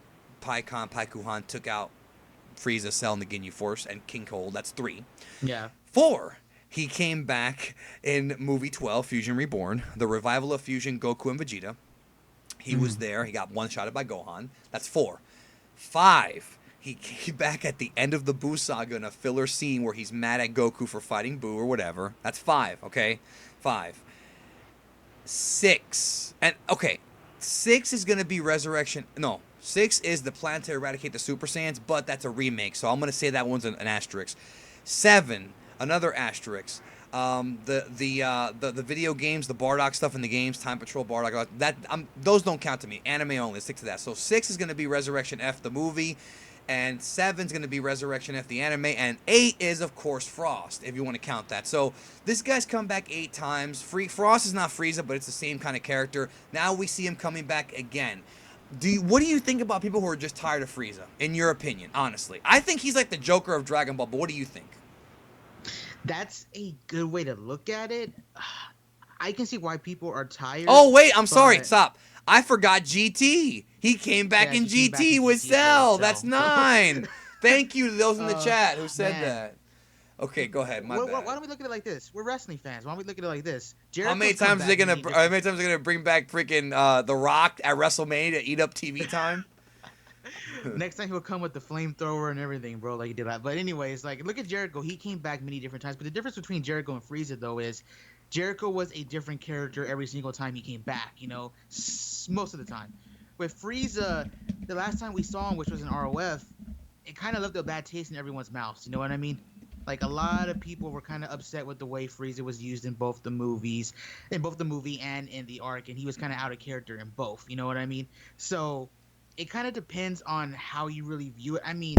Speaker 1: PyCon took out Frieza, Cell, and the Ginyu Force, and King Cole. That's three.
Speaker 2: Yeah.
Speaker 1: Four, he came back in movie 12, Fusion Reborn, the revival of Fusion, Goku and Vegeta. He was there. He got one-shotted by Gohan. That's four. Five, he came back at the end of the Buu saga in a filler scene where he's mad at Goku for fighting Buu or whatever. That's five, okay? Five. Six. And, okay, six is going to be Resurrection. No, six is the plan to eradicate the Super Saiyans, but that's a remake, so I'm going to say that one's an asterisk. Seven, another asterisk. The video games, the Bardock stuff in the games, Time Patrol, Bardock, that those don't count to me. Anime only. Stick to that. So 6 is going to be Resurrection F the movie, and 7 is going to be Resurrection F the anime, and 8 is of course Frost if you want to count that. So this guy's come back 8 times. Frost is not Frieza, but it's the same kind of character. Now we see him coming back again. What do you think about people who are just tired of Frieza? In your opinion, honestly, I think he's like the Joker of Dragon Ball. But what do you think?
Speaker 2: That's a good way to look at it. I can see why people are tired.
Speaker 1: Oh wait, I'm sorry.
Speaker 2: but
Speaker 1: Stop. I forgot GT. He came back
Speaker 2: yeah,
Speaker 1: in
Speaker 2: he came back
Speaker 1: GT
Speaker 2: in
Speaker 1: with
Speaker 2: GT for
Speaker 1: Cell. That's
Speaker 2: himself. So,
Speaker 1: 9. Thank you to those in the chat who said
Speaker 2: man,
Speaker 1: that. Okay, go ahead. My bad.
Speaker 2: why don't we look at it like this? We're wrestling fans. Why don't we look at it like this?
Speaker 1: How many
Speaker 2: Jericho's come
Speaker 1: times are they
Speaker 2: back
Speaker 1: gonna?
Speaker 2: many
Speaker 1: How
Speaker 2: different.
Speaker 1: many times are they gonna bring back freaking The Rock at WrestleMania to eat up TV time?
Speaker 2: Next time he'll come with the flamethrower and everything, bro, like he did that. But anyways, like look at Jericho. He came back many different times. But the difference between Jericho and Frieza though is Jericho was a different character every single time he came back. You know, most of the time. With Frieza, the last time we saw him, which was in ROF, it kind of left a bad taste in everyone's mouths. You know what I mean? Like a lot of people were kind of upset with the way Frieza was used in both the movies, in both the movie and in the arc, and he was kind of out of character in both. You know what I mean? So it kind of depends on how you really view it. I mean,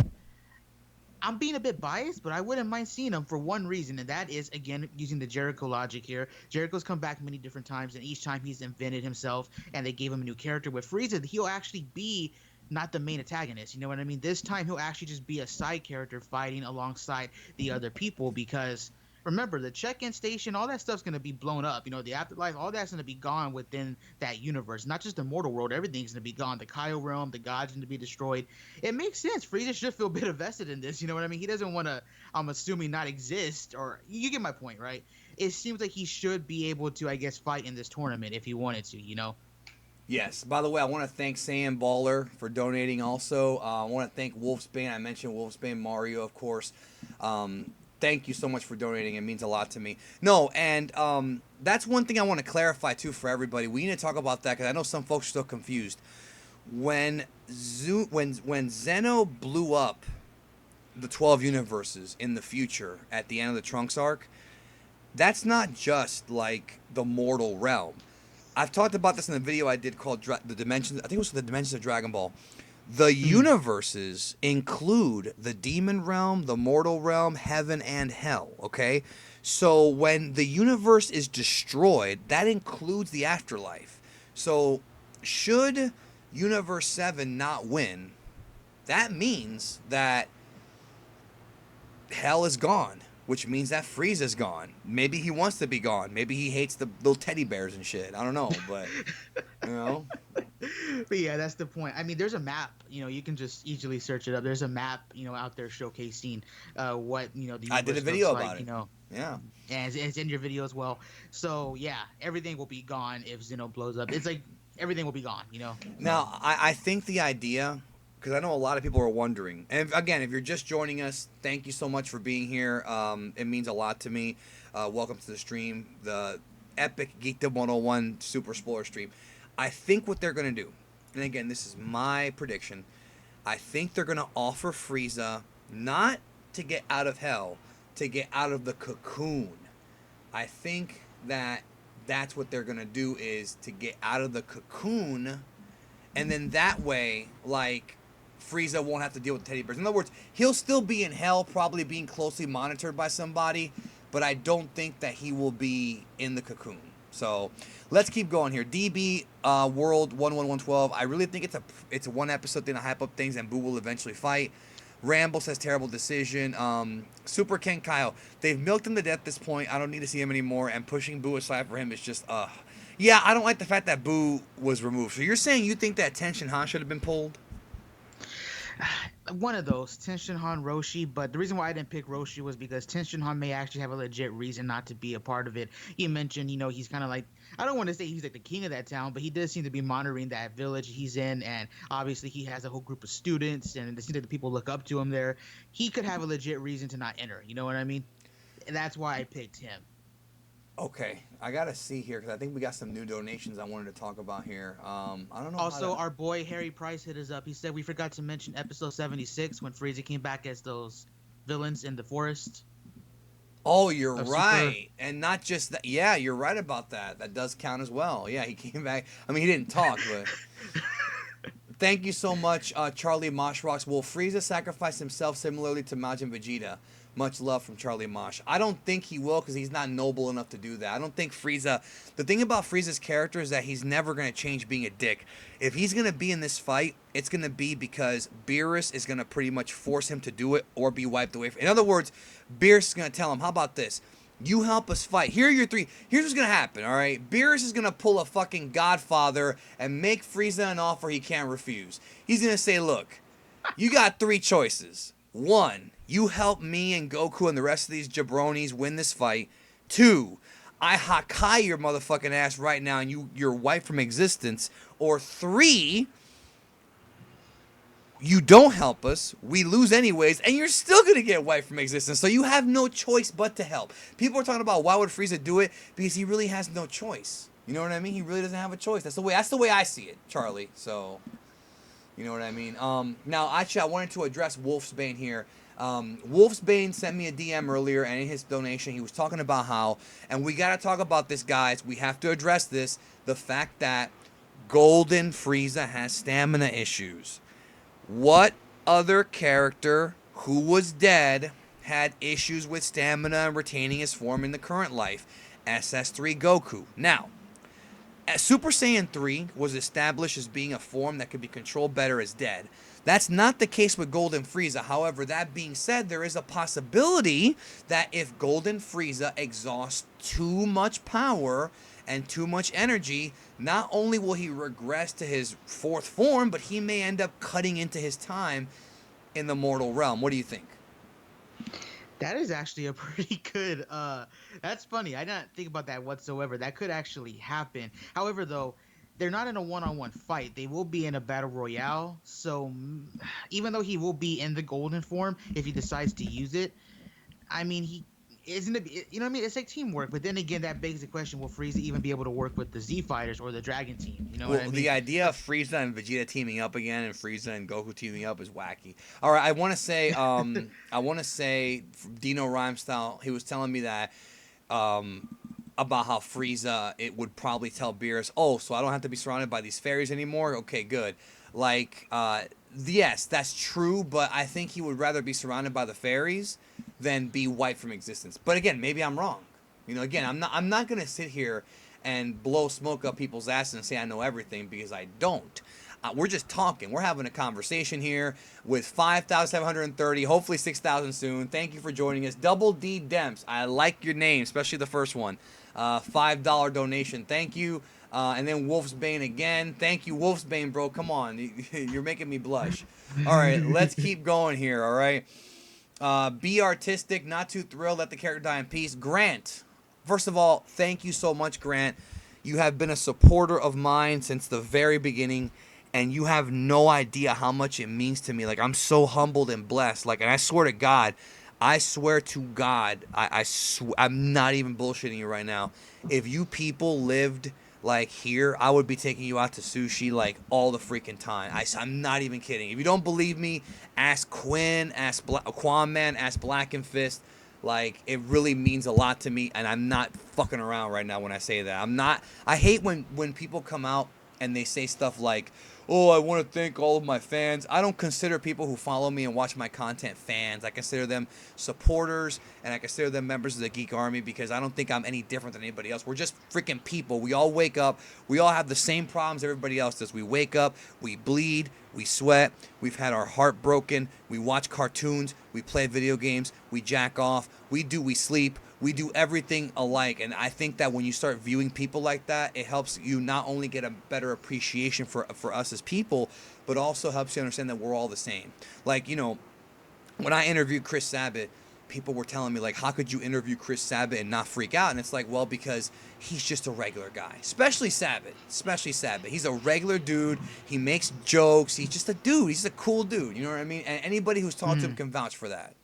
Speaker 2: I'm being a bit biased, but I wouldn't mind seeing him for one reason, and that is again using the Jericho logic here. Jericho's come back many different times, and each time he's invented himself, and they gave him a new character. With Frieza, he'll actually be not the main antagonist. You know what I mean? This time he'll actually just be a side character fighting alongside the other people because remember the check-in station, all that stuff's gonna be blown up. You know, the afterlife, all that's gonna be gone within that universe. Not just the mortal world, everything's gonna be gone. The Kyle realm, the gods gonna be destroyed. It makes sense. Frieza should feel a bit invested in this. You know what I mean? He doesn't want to, I'm assuming, not exist. Or you get my point, right? It seems like he should be able to, I guess, fight in this tournament if he wanted to. You know.
Speaker 1: Yes. By the way, I want to thank Saiyan Baller for donating. Also, I want to thank Wolfsbane. I mentioned Wolfsbane Mario, of course. Thank you so much for donating. It means a lot to me. No, and that's one thing I want to clarify too for everybody. We need to talk about that because I know some folks are still confused. When Zeno blew up the 12 universes in the future at the end of the Trunks arc, that's not just like the mortal realm. I've talked about this in a video I did called The Dimensions. I think it was The Dimensions of Dragon Ball. The universes include the demon realm, the mortal realm, heaven, and hell, okay? So when the universe is destroyed, that includes the afterlife. So should Universe 7 not win, that means that hell is gone, which means that Frieza's gone. Maybe he wants to be gone. Maybe he hates the little teddy bears and shit. I don't know, but you know.
Speaker 2: But yeah, that's the point. I mean, there's a map. You know, you can just easily search it up. There's a map, you know, out there showcasing what the universe
Speaker 1: I did a video
Speaker 2: looks
Speaker 1: about
Speaker 2: like,
Speaker 1: it.
Speaker 2: you know.
Speaker 1: Yeah.
Speaker 2: And it's in your video as well. So yeah, everything will be gone if Zeno blows up. It's like everything will be gone, you know.
Speaker 1: Now, I think the idea, because I know a lot of people are wondering, and again, if you're just joining us, thank you so much for being here. It means a lot to me. Welcome to the stream, the epic Geekdom 101 Super Spoiler stream. I think what they're going to do, and again, this is my prediction, I think they're going to offer Frieza not to get out of hell, to get out of the cocoon. I think that that's what they're going to do, is to get out of the cocoon, and then that way, like, Frieza won't have to deal with teddy bears. In other words, he'll still be in hell, probably being closely monitored by somebody, but I don't think that he will be in the cocoon. So let's keep going here. DB World 11112. I really think it's a one episode thing to hype up things, and Boo will eventually fight. Ramble says terrible decision. Super Ken Kyle. They've milked him to death at this point. I don't need to see him anymore, and pushing Boo aside for him is just yeah, I don't like the fact that Boo was removed. So you're saying you think that Tenshin Han should have been pulled?
Speaker 2: One of those, Tenshin Han, Roshi, but the reason why I didn't pick Roshi was because Tenshin Han may actually have a legit reason not to be a part of it. You mentioned, you know, he's kind of like, I don't want to say he's like the king of that town, but he does seem to be monitoring that village he's in, and obviously he has a whole group of students, and it seems like the people look up to him there. He could have a legit reason to not enter, you know what I mean? And that's why I picked him.
Speaker 1: Okay, I gotta see here because I think we got some new donations I wanted to talk about here. I don't know.
Speaker 2: Also, our boy Harry Price hit us up. He said we forgot to mention episode 76 when Frieza came back as those villains in the forest.
Speaker 1: Oh, you're
Speaker 2: of Super.
Speaker 1: right. And not just that. Yeah, you're right about that. That does count as well. Yeah, he came back. I mean, he didn't talk, but thank you so much, Charlie Moshrocks. Will Frieza sacrifice himself similarly to Majin Vegeta? Much love from Charlie Mosh. I don't think he will because he's not noble enough to do that. I don't think Frieza. The thing about Frieza's character is that he's never going to change being a dick. If he's going to be in this fight, it's going to be because Beerus is going to pretty much force him to do it or be wiped away. In other words, Beerus is going to tell him, how about this? You help us fight. Here are your three. Here's what's going to happen, all right? Beerus is going to pull a fucking Godfather and make Frieza an offer he can't refuse. He's going to say, look, you got three choices. One, you help me and Goku and the rest of these jabronis win this fight. Two, I Hakai your motherfucking ass right now and you're wiped from existence. Or three, you don't help us, we lose anyways, and you're still gonna get wiped from existence. So you have no choice but to help. People are talking about why would Frieza do it? Because he really has no choice. You know what I mean? He really doesn't have a choice. That's the way I see it, Charlie. So you know what I mean? Now, actually, I wanted to address Wolfsbane here. Wolfsbane sent me a DM earlier, and in his donation, he was talking about how, and we got to talk about this, guys. We have to address this. The fact that Golden Frieza has stamina issues. What other character who was dead had issues with stamina and retaining his form in the current life? SS3 Goku. Now, Super Saiyan 3 was established as being a form that could be controlled better as dead. That's not the case with Golden Frieza. However, that being said, there is a possibility that if Golden Frieza exhausts too much power and too much energy, not only will he regress to his fourth form, but he may end up cutting into his time in the mortal realm. What do you think?
Speaker 2: That is actually a pretty good. That's funny. I didn't think about that whatsoever. That could actually happen. However, though, they're not in a one-on-one fight. They will be in a battle royale. So even though he will be in the golden form, if he decides to use it, I mean, he isn't it. You know what I mean? It's like teamwork. But then again, that begs the question: will Frieza even be able to work with the Z Fighters or the Dragon Team? You know what
Speaker 1: Well,
Speaker 2: I
Speaker 1: the
Speaker 2: mean?
Speaker 1: idea of Frieza and Vegeta teaming up again, and Frieza and Goku teaming up is wacky. All right, I want to say, Dino Rhyme style. He was telling me that, um, about how Frieza it would probably tell Beerus, oh, so I don't have to be surrounded by these fairies anymore. Okay, good. Like, yes, that's true, but I think he would rather be surrounded by the fairies than be wiped from existence. But again, maybe I'm wrong. You know, again, I'm not gonna sit here and blow smoke up people's asses and say I know everything because I don't. We're just talking. We're having a conversation here with 5,730, hopefully 6,000 soon. Thank you for joining us. Double D Demps. I like your name, especially the first one. $5 donation. Thank you. And then Wolfsbane again. Thank you, Wolfsbane, bro. Come on. You're making me blush. All right, let's keep going here, all right? Be artistic, not too thrilled, let the character die in peace. Grant, first of all, thank you so much, Grant. You have been a supporter of mine since the very beginning, and you have no idea how much it means to me. Like, I'm so humbled and blessed. Like, and I swear to God, I'm not even bullshitting you right now. If you people lived like here, I would be taking you out to sushi like all the freaking time. I'm not even kidding. If you don't believe me, ask Quinn, ask Quamman, ask Black and Fist. Like, it really means a lot to me, and I'm not fucking around right now when I say that. I'm not. I hate when people come out and they say stuff like, oh, I want to thank all of my fans. I don't consider people who follow me and watch my content fans. I consider them supporters, and I consider them members of the Geek Army because I don't think I'm any different than anybody else. We're just freaking people. We all wake up. We all have the same problems everybody else does. We wake up, we bleed, we sweat, we've had our heart broken, we watch cartoons, we play video games, we jack off, we sleep, we do everything alike. And I think that when you start viewing people like that, it helps you not only get a better appreciation for us as people, but also helps you understand that we're all the same. Like, you know, when I interviewed Chris Sabat, people were telling me, like, how could you interview Chris Sabat and not freak out? And it's like, well, because he's just a regular guy. Especially Sabat. He's a regular dude. He makes jokes. He's just a dude. He's just a cool dude. You know what I mean? And anybody who's talked to him can vouch for that.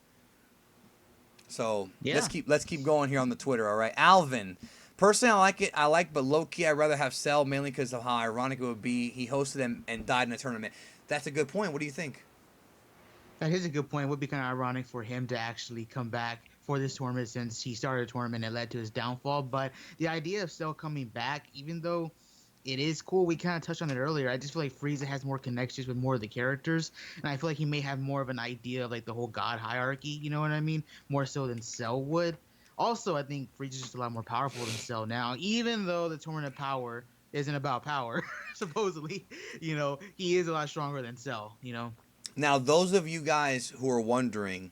Speaker 1: So
Speaker 2: Yeah.
Speaker 1: let's keep going here on the Twitter, all right? Alvin. Personally, I like, but low-key, I'd rather have Cell, mainly because of how ironic it would be. He hosted and died in a tournament. That's a good point. What do you think?
Speaker 2: That is a good point. It would be kind of ironic for him to actually come back for this tournament since he started a tournament and led to his downfall. But the idea of Cell coming back, even though it is cool, we kind of touched on it earlier. I just feel like Frieza has more connections with more of the characters, and I feel like he may have more of an idea of like the whole god hierarchy. You know what I mean? More so than Cell would. Also, I think Frieza's just a lot more powerful than Cell now, even though the tournament of power isn't about power. Supposedly, he is a lot stronger than Cell.
Speaker 1: Now, those of you guys who are wondering,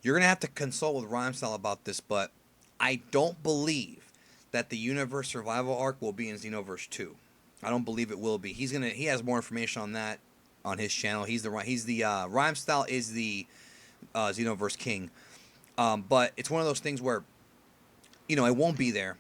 Speaker 1: you're gonna have to consult with Rhymestyle about this, but I don't believe that the universe survival arc will be in Xenoverse 2. I don't believe it will be. He has more information on that on his channel. He's the Rhymestyle is the Xenoverse king. But it's one of those things where it won't be there,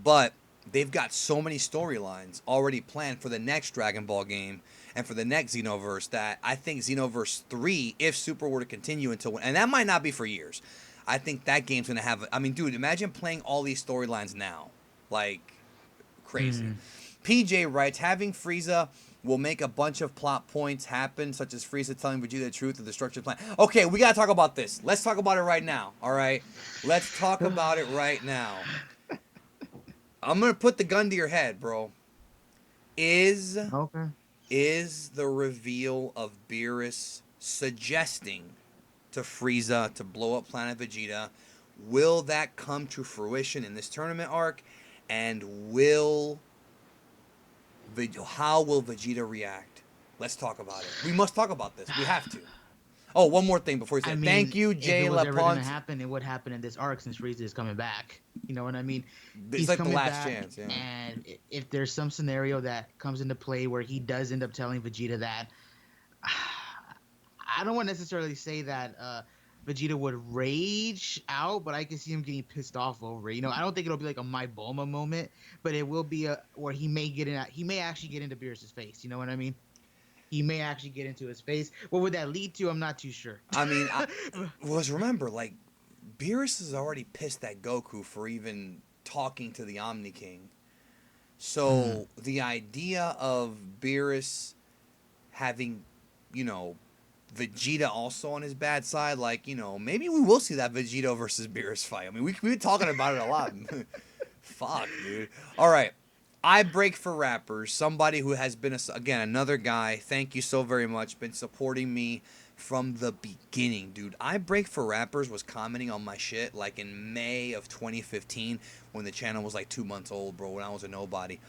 Speaker 1: but they've got so many storylines already planned for the next Dragon Ball game and for the next Xenoverse that I think Xenoverse 3, if Super were to continue and that might not be for years, I think that game's going to have, I mean, dude, imagine playing all these storylines now. Like, crazy. PJ writes, having Frieza will make a bunch of plot points happen, such as Frieza telling Vegeta the truth of the structured plan. Okay, we got to talk about this. Let's talk about it right now, all right? Let's talk about it right now. I'm going to put the gun to your head, bro. Is the reveal of Beerus suggesting to Frieza to blow up Planet Vegeta, will that come to fruition in this tournament arc? And how will Vegeta react? Let's talk about it. We must talk about this. We have to. Oh, one more thing before you say thank you, Jay
Speaker 2: If it was ever going to
Speaker 1: Lapont.
Speaker 2: happen, it would happen in this arc since Frieza is coming back. You know what I mean?
Speaker 1: It's
Speaker 2: He's
Speaker 1: like the
Speaker 2: coming
Speaker 1: last
Speaker 2: back,
Speaker 1: chance, yeah.
Speaker 2: and if there's some scenario that comes into play where he does end up telling Vegeta that, I don't want to necessarily say that Vegeta would rage out, but I can see him getting pissed off over it. I don't think it'll be like a My Bulma moment, but it will be where he may actually get into Beerus's face. You know what I mean? He may actually get into his face. What would that lead to? I'm not too sure.
Speaker 1: I mean, remember, like, Beerus is already pissed at Goku for even talking to the Omni King. So the idea of Beerus having, Vegeta also on his bad side, like, maybe we will see that Vegeta versus Beerus fight. I mean, we've been talking about it a lot. Fuck, dude. All right. I break for rappers. Somebody who has been, again, another guy. Thank you so very much. Been supporting me from the beginning, dude. I break for rappers was commenting on my shit like in May of 2015 when the channel was like 2 months old, bro, when I was a nobody.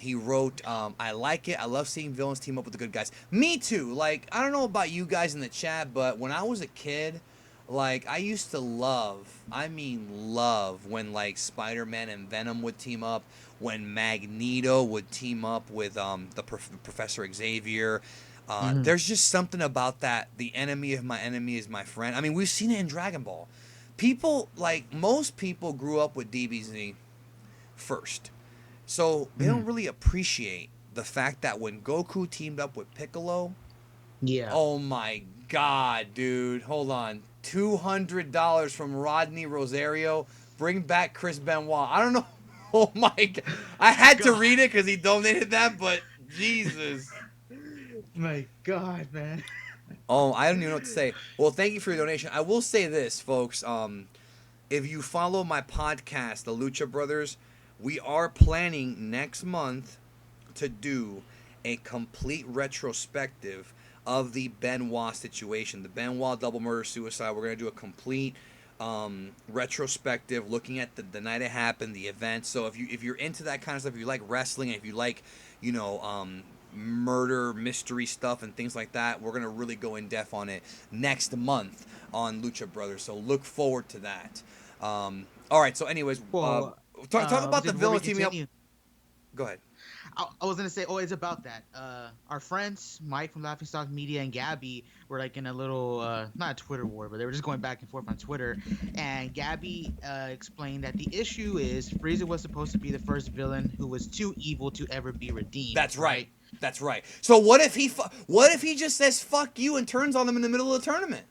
Speaker 1: He wrote, I like it. I love seeing villains team up with the good guys. Me too. Like, I don't know about you guys in the chat, but when I was a kid, like, I used to love when, like, Spider-Man and Venom would team up, when Magneto would team up with Professor Xavier. There's just something about that. The enemy of my enemy is my friend. I mean, we've seen it in Dragon Ball. People, like, most people grew up with DBZ first. So they don't really appreciate the fact that when Goku teamed up with Piccolo, oh my God, dude, hold on, $200 from Rodney Rosario, bring back Chris Benoit. I don't know. Oh my God, I had to read it because he donated that, but Jesus.
Speaker 2: My God, man.
Speaker 1: Oh, I don't even know what to say. Well, thank you for your donation. I will say this, folks. If you follow my podcast, The Lucha Brothers, we are planning next month to do a complete retrospective of the Benoit situation, the Benoit double murder suicide. We're going to do a complete retrospective looking at the night it happened, the events. So if you're into that kind of stuff, if you like wrestling, if you like, murder mystery stuff and things like that, we're going to really go in depth on it next month on Lucha Brothers. So look forward to that. All right. So anyways, talk about the villains teaming up. Go ahead.
Speaker 2: I was gonna say, it's about that. Our friends Mike from Laughing Stock Media and Gabby were like in a little, not a Twitter war, but they were just going back and forth on Twitter. And Gabby explained that the issue is Frieza was supposed to be the first villain who was too evil to ever be redeemed.
Speaker 1: That's right. That's right. So what if he just says fuck you and turns on them in the middle of the tournament?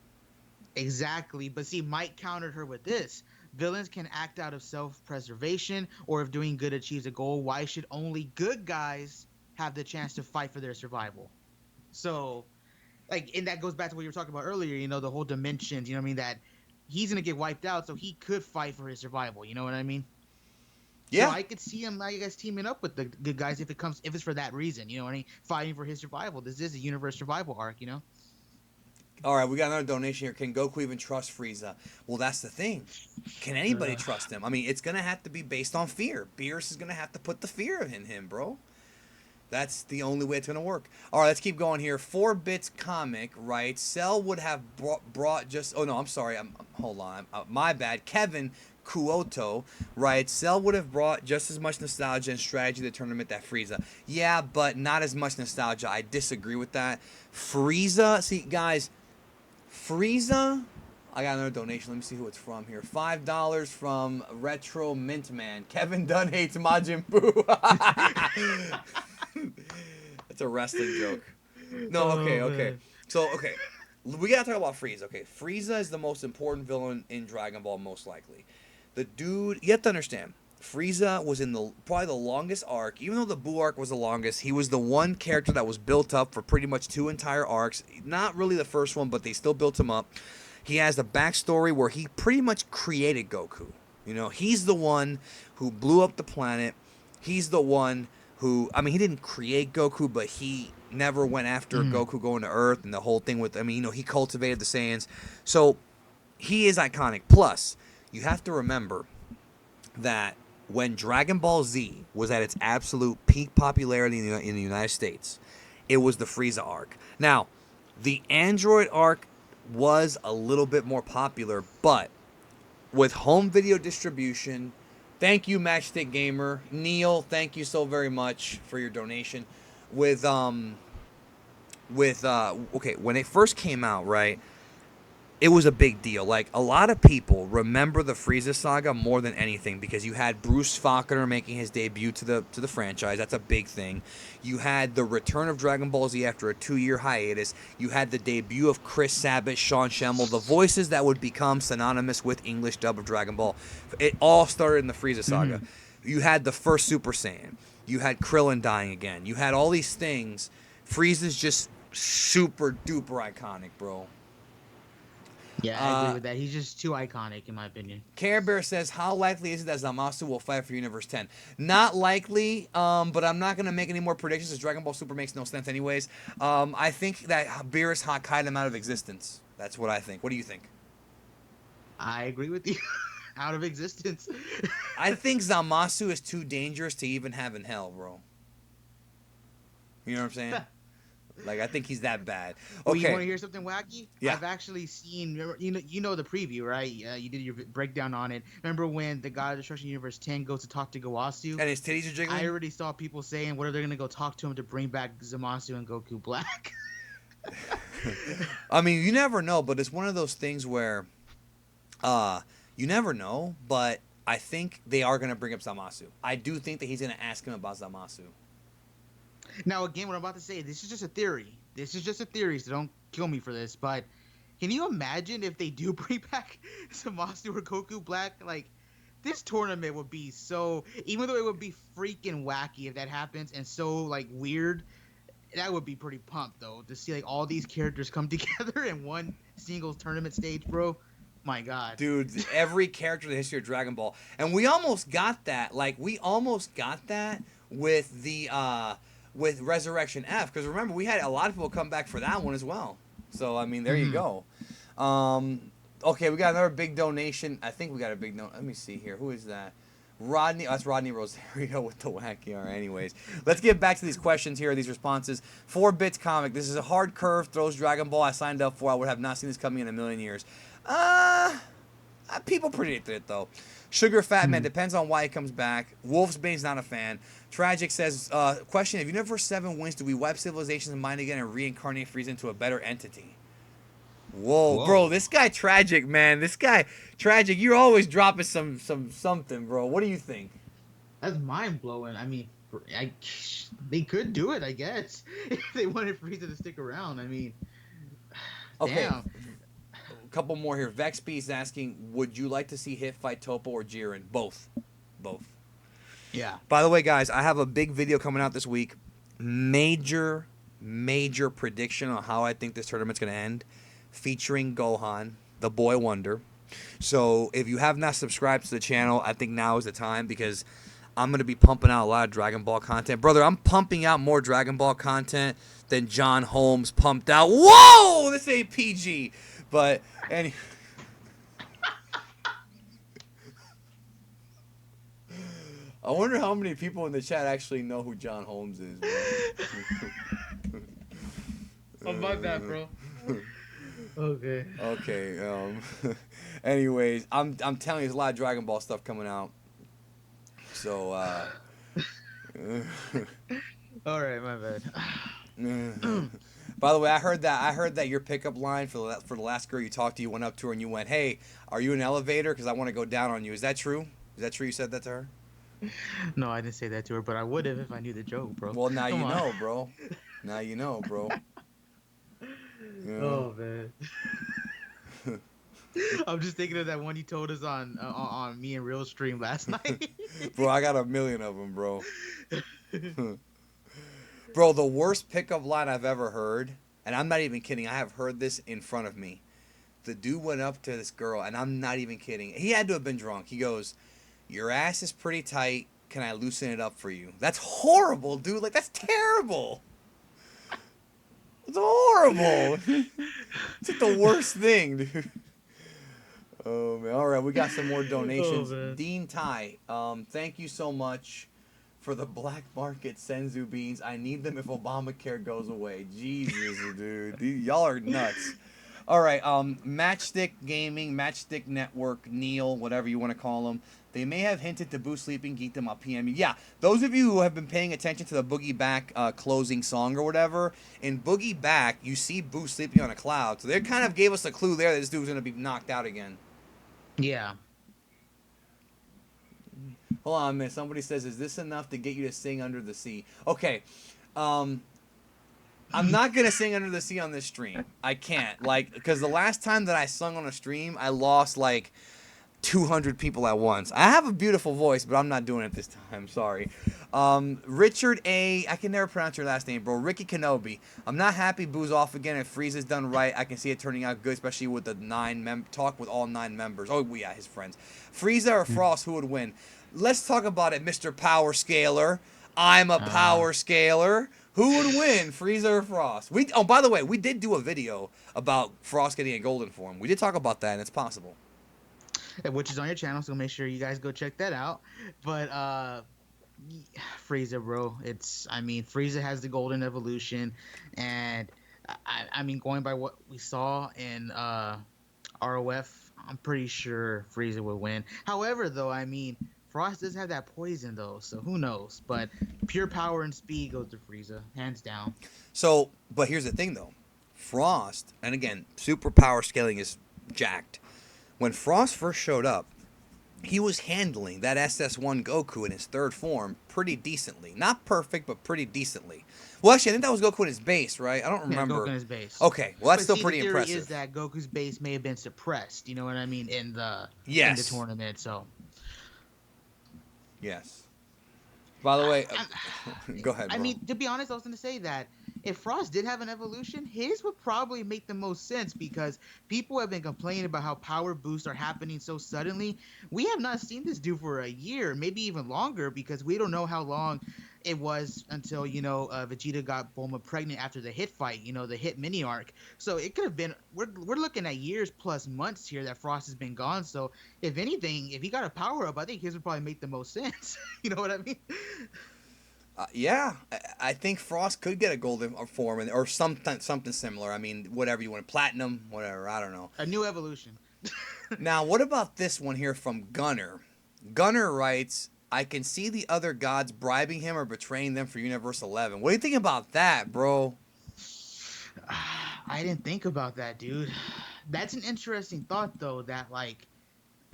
Speaker 2: Exactly. But see, Mike countered her with this. Villains can act out of self-preservation, or if doing good achieves a goal, why should only good guys have the chance to fight for their survival? So, like, and that goes back to what you were talking about earlier, the whole dimensions, that he's gonna get wiped out, so he could fight for his survival. You know what I mean? So
Speaker 1: Yeah.
Speaker 2: I could see him, I guess, teaming up with the good guys if it's for that reason. You know what I mean? Fighting for his survival. This is a universe survival arc. You know?
Speaker 1: All right, we got another donation here. Can Goku even trust Frieza? Well, that's the thing. Can anybody trust him? I mean, it's gonna have to be based on fear. Beerus is gonna have to put the fear in him, bro. That's the only way it's going to work. All right, let's keep going here. 4-Bits Comic, right? Cell would have brought just... Oh, no, I'm sorry. Hold on. My bad. Kevin Kuoto, right? Cell would have brought just as much nostalgia and strategy to the tournament that Frieza. Yeah, but not as much nostalgia. I disagree with that. Frieza... See, guys, Frieza... I got another donation. Let me see who it's from here. $5 from Retro Mintman. Kevin Dunn hates Majin Buu. That's a wrestling joke. No, okay, okay. So, okay. We gotta talk about Frieza. Okay, Frieza is the most important villain in Dragon Ball, most likely. The dude, you have to understand, Frieza was in probably the longest arc. Even though the Buu arc was the longest, he was the one character that was built up for pretty much 2 entire arcs. Not really the first one, but they still built him up. He has the backstory where he pretty much created Goku. You know, he's the one who blew up the planet. He's the one who, I mean, he didn't create Goku, but he never went after Goku going to Earth and the whole thing with, I mean, you know, he cultivated the Saiyans. So he is iconic. Plus, you have to remember that when Dragon Ball Z was at its absolute peak popularity in the United States, it was the Frieza arc. Now, the Android arc was a little bit more popular, but with home video distribution, thank you, Matchstick Gamer. Neil, thank you so very much for your donation. Okay, when it first came out, right, it was a big deal. Like, a lot of people remember the Frieza saga more than anything because you had Bruce Faulconer making his debut to the franchise. That's a big thing. You had the return of Dragon Ball Z after a 2-year hiatus. You had the debut of Chris Sabat, Sean Schemmel, the voices that would become synonymous with English dub of Dragon Ball. It all started in the Frieza saga. You had the first Super Saiyan. You had Krillin dying again. You had all these things. Frieza's just super duper iconic, bro.
Speaker 2: Yeah, I agree with that. He's just too iconic, in my opinion.
Speaker 1: Care Bear says, how likely is it that Zamasu will fight for Universe 10? Not likely, but I'm not going to make any more predictions as Dragon Ball Super makes no sense anyways. I think that Beerus Hakai'd him out of existence. That's what I think. What do you think?
Speaker 2: I agree with you. Out of existence.
Speaker 1: I think Zamasu is too dangerous to even have in hell, bro. You know what I'm saying? Like, I think he's that bad. Okay.
Speaker 2: Well, you want to hear something wacky?
Speaker 1: Yeah.
Speaker 2: I've actually seen, you know the preview, right? You did your breakdown on it. Remember when the God of Destruction Universe 10 goes to talk to Gowasu?
Speaker 1: And his titties are jiggling?
Speaker 2: I already saw people saying, what are they going to go talk to him to bring back Zamasu and Goku Black?
Speaker 1: I mean, you never know, but it's one of those things where you never know, but I think they are going to bring up Zamasu. I do think that he's going to ask him about Zamasu.
Speaker 2: Now, again, what I'm about to say, this is just a theory. This is just a theory, so don't kill me for this. But can you imagine if they do bring back Samastah or Goku Black? Like, this tournament would be so... Even though it would be freaking wacky if that happens and so, like, weird, that would be pretty pumped, though, to see, like, all these characters come together in one single tournament stage, bro. My God.
Speaker 1: Dude, every character in the history of Dragon Ball. And we almost got that. Like, we almost got that with the... with Resurrection F, because remember, we had a lot of people come back for that one as well. So, I mean, there you go. Okay, we got another big donation. I think we got a big donation. Let me see here. Who is that? Rodney. Oh, that's Rodney Rosario with the wacky R. Anyways, let's get back to these questions here, these responses. 4-Bits Comic. This is a hard curve, throws Dragon Ball. I signed up for. I would have not seen this coming in a million years. People predicted it, though. Sugar Fat Man, depends on why he comes back. Wolfsbane's not a fan. Tragic says, question, if Universe 7 wins, do we wipe civilization's mind again and reincarnate Frieza into a better entity? Whoa, bro, this guy Tragic, man. This guy Tragic, you're always dropping something, bro. What do you think?
Speaker 2: That's mind-blowing. I mean, they could do it, I guess, if they wanted Frieza to stick around. I mean,
Speaker 1: okay.
Speaker 2: Damn.
Speaker 1: Couple more here. Vexp is asking, would you like to see Hit fight Toppo or Jiren? Both.
Speaker 2: Yeah.
Speaker 1: By the way, guys, I have a big video coming out this week. Major prediction on how I think this tournament's going to end. Featuring Gohan, the boy wonder. So if you have not subscribed to the channel, I think now is the time because I'm going to be pumping out a lot of Dragon Ball content. Brother, I'm pumping out more Dragon Ball content than John Holmes pumped out. Whoa! This ain't PG. But, anyway. I wonder how many people in the chat actually know who John Holmes is, bro.
Speaker 2: Oh, my bad, bro. Okay.
Speaker 1: Okay. Anyways, I'm telling you, there's a lot of Dragon Ball stuff coming out. So.
Speaker 2: All right, my bad.
Speaker 1: By the way, I heard that your pickup line for the last girl you talked to, you went up to her and you went, "Hey, are you in an elevator? Because I want to go down on you." Is that true? Is that true? You said that to her?
Speaker 2: No, I didn't say that to her, but I would have if I knew the joke, bro.
Speaker 1: Well, now
Speaker 2: Come
Speaker 1: you
Speaker 2: on.
Speaker 1: know, bro. Now you know, bro. Yeah.
Speaker 2: Oh man. I'm just thinking of that one you told us on me and Real stream last night.
Speaker 1: Bro, I got a million of them, bro. Bro, the worst pickup line I've ever heard, and I'm not even kidding, I have heard this in front of me. The dude went up to this girl, and I'm not even kidding. He had to have been drunk. He goes, "Your ass is pretty tight. Can I loosen it up for you?" That's horrible, dude. Like, that's terrible. It's horrible. It's like the worst thing, dude. Oh, man. All right, we got some more donations.
Speaker 2: Oh,
Speaker 1: Dean Ty, thank you so much for the black market Senzu beans. I need them if Obamacare goes away. Jesus, dude. Y'all are nuts. All right, Matchstick Gaming, Matchstick Network, Neil, whatever you want to call them. They may have hinted to Boo Sleeping Geekdom. I'll PM you. Yeah, those of you who have been paying attention to the Boogie Back closing song or whatever, in Boogie Back, you see Boo sleeping on a cloud. So they kind of gave us a clue there that this dude was going to be knocked out again.
Speaker 2: Yeah.
Speaker 1: Hold on a minute. Somebody says, "Is this enough to get you to sing Under the Sea?" Okay. I'm not going to sing Under the Sea on this stream. I can't. Like, because the last time that I sung on a stream, I lost, like, 200 people at once. I have a beautiful voice, but I'm not doing it this time. Sorry. Richard A. I can never pronounce your last name, bro. Ricky Kenobi. I'm not happy Boo's off again. If Frieza's done right, I can see it turning out good, especially with the talk with all 9 members. Oh, yeah, his friends. Frieza or Frost, who would win? Let's talk about it, Mr. Power Scaler. I'm a power scaler. Who would win, Frieza or Frost? Oh, by the way, we did do a video about Frost getting a golden form. We did talk about that, and it's possible.
Speaker 2: Which is on your channel, so make sure you guys go check that out. But Frieza, bro, Frieza has the golden evolution, and I mean, going by what we saw in ROF, I'm pretty sure Frieza would win. However, though, I mean, Frost does have that poison, though, so who knows? But pure power and speed goes to Frieza, hands down.
Speaker 1: So, but here's the thing, though. Frost, and again, super power scaling is jacked. When Frost first showed up, he was handling that SS1 Goku in his 3rd form pretty decently. Not perfect, but pretty decently. Well, actually, I think that was Goku in his base, right? I don't remember.
Speaker 2: Yeah, Goku in his base.
Speaker 1: Okay, well, that's still pretty
Speaker 2: the theory
Speaker 1: impressive.
Speaker 2: Is that Goku's base may have been suppressed? You know what I mean in the tournament. So.
Speaker 1: Yes. By the way, go ahead, bro.
Speaker 2: I mean, to be honest, I was going to say that if Frost did have an evolution, his would probably make the most sense because people have been complaining about how power boosts are happening so suddenly. We have not seen this dude for a year, maybe even longer, because we don't know how long it was until, Vegeta got Bulma pregnant after the Hit fight, the Hit mini arc. So it could have been, we're looking at years plus months here that Frost has been gone. So if anything, if he got a power up, I think his would probably make the most sense. You know what I mean?
Speaker 1: Yeah, I think Frost could get a golden form or something similar. I mean, whatever you want, platinum, whatever. I don't know.
Speaker 2: A new evolution.
Speaker 1: Now, what about this one here from Gunner? Gunner writes, "I can see the other gods bribing him or betraying them for Universe 11." What do you think about that, bro?
Speaker 2: I didn't think about that, dude. That's an interesting thought, though. That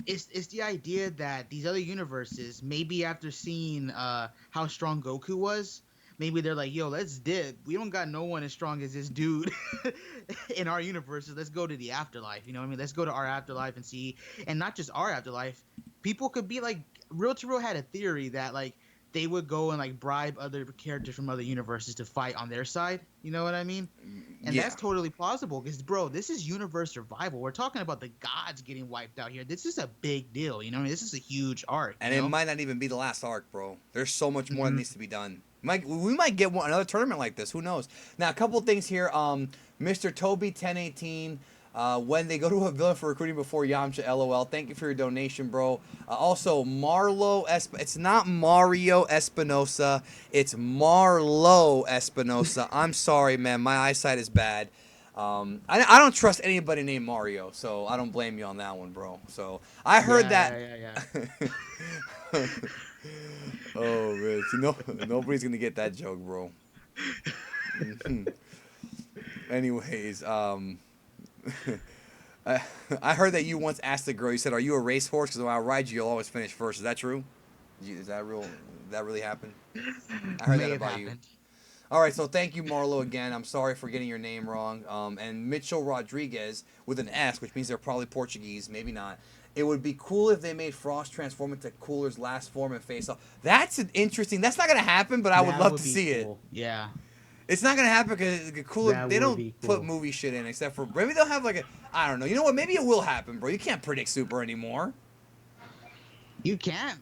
Speaker 2: it's the idea that these other universes, maybe after seeing how strong Goku was, maybe they're like, yo, let's dip. We don't got no one as strong as this dude in our universes. Let's go to the afterlife. You know what I mean? Let's go to our afterlife and see. And not just our afterlife. People could be like, Real to Real had a theory that, like, they would go and like bribe other characters from other universes to fight on their side. You know what I mean? And
Speaker 1: Yeah.
Speaker 2: that's totally plausible because, bro, this is universe survival. We're talking about the gods getting wiped out here. This is a big deal. You know, what I mean, this is a huge arc.
Speaker 1: And it might not even be the last arc, bro. There's so much more that
Speaker 2: Mhm.
Speaker 1: needs to be done. We might get another tournament like this. Who knows? Now, a couple things here. Mr. Toby 1018. When they go to a villain for recruiting before Yamcha, LOL. Thank you for your donation, bro. Also, it's not Mario Espinosa. It's Marlo Espinosa. I'm sorry, man. My eyesight is bad. I don't trust anybody named Mario, so I don't blame you on that one, bro. So I heard that.
Speaker 2: Yeah.
Speaker 1: Oh man, nobody's gonna get that joke, bro. Anyways, I, I heard that you once asked a girl. You said, "Are you a racehorse? Because when I ride you, you'll always finish first." Is that true? Is that real? Did that really happen? I heard
Speaker 2: May
Speaker 1: that
Speaker 2: have
Speaker 1: about you.
Speaker 2: happened.
Speaker 1: All right, so thank you, Marlo, again. I'm sorry for getting your name wrong. And Mitchell Rodriguez with an S, which means they're probably Portuguese, maybe not. It would be cool if they made Frost transform into Cooler's last form and face off. That's an interesting. That's not gonna happen, but I would
Speaker 2: That
Speaker 1: love
Speaker 2: would
Speaker 1: to
Speaker 2: be
Speaker 1: see
Speaker 2: cool. Yeah,
Speaker 1: it. It's not gonna happen because Cooler.
Speaker 2: that
Speaker 1: They
Speaker 2: would
Speaker 1: don't
Speaker 2: be
Speaker 1: put
Speaker 2: cool.
Speaker 1: movie shit in, except for maybe they'll have like a. I don't know. You know what? Maybe it will happen, bro. You can't predict Super anymore.
Speaker 2: You can't.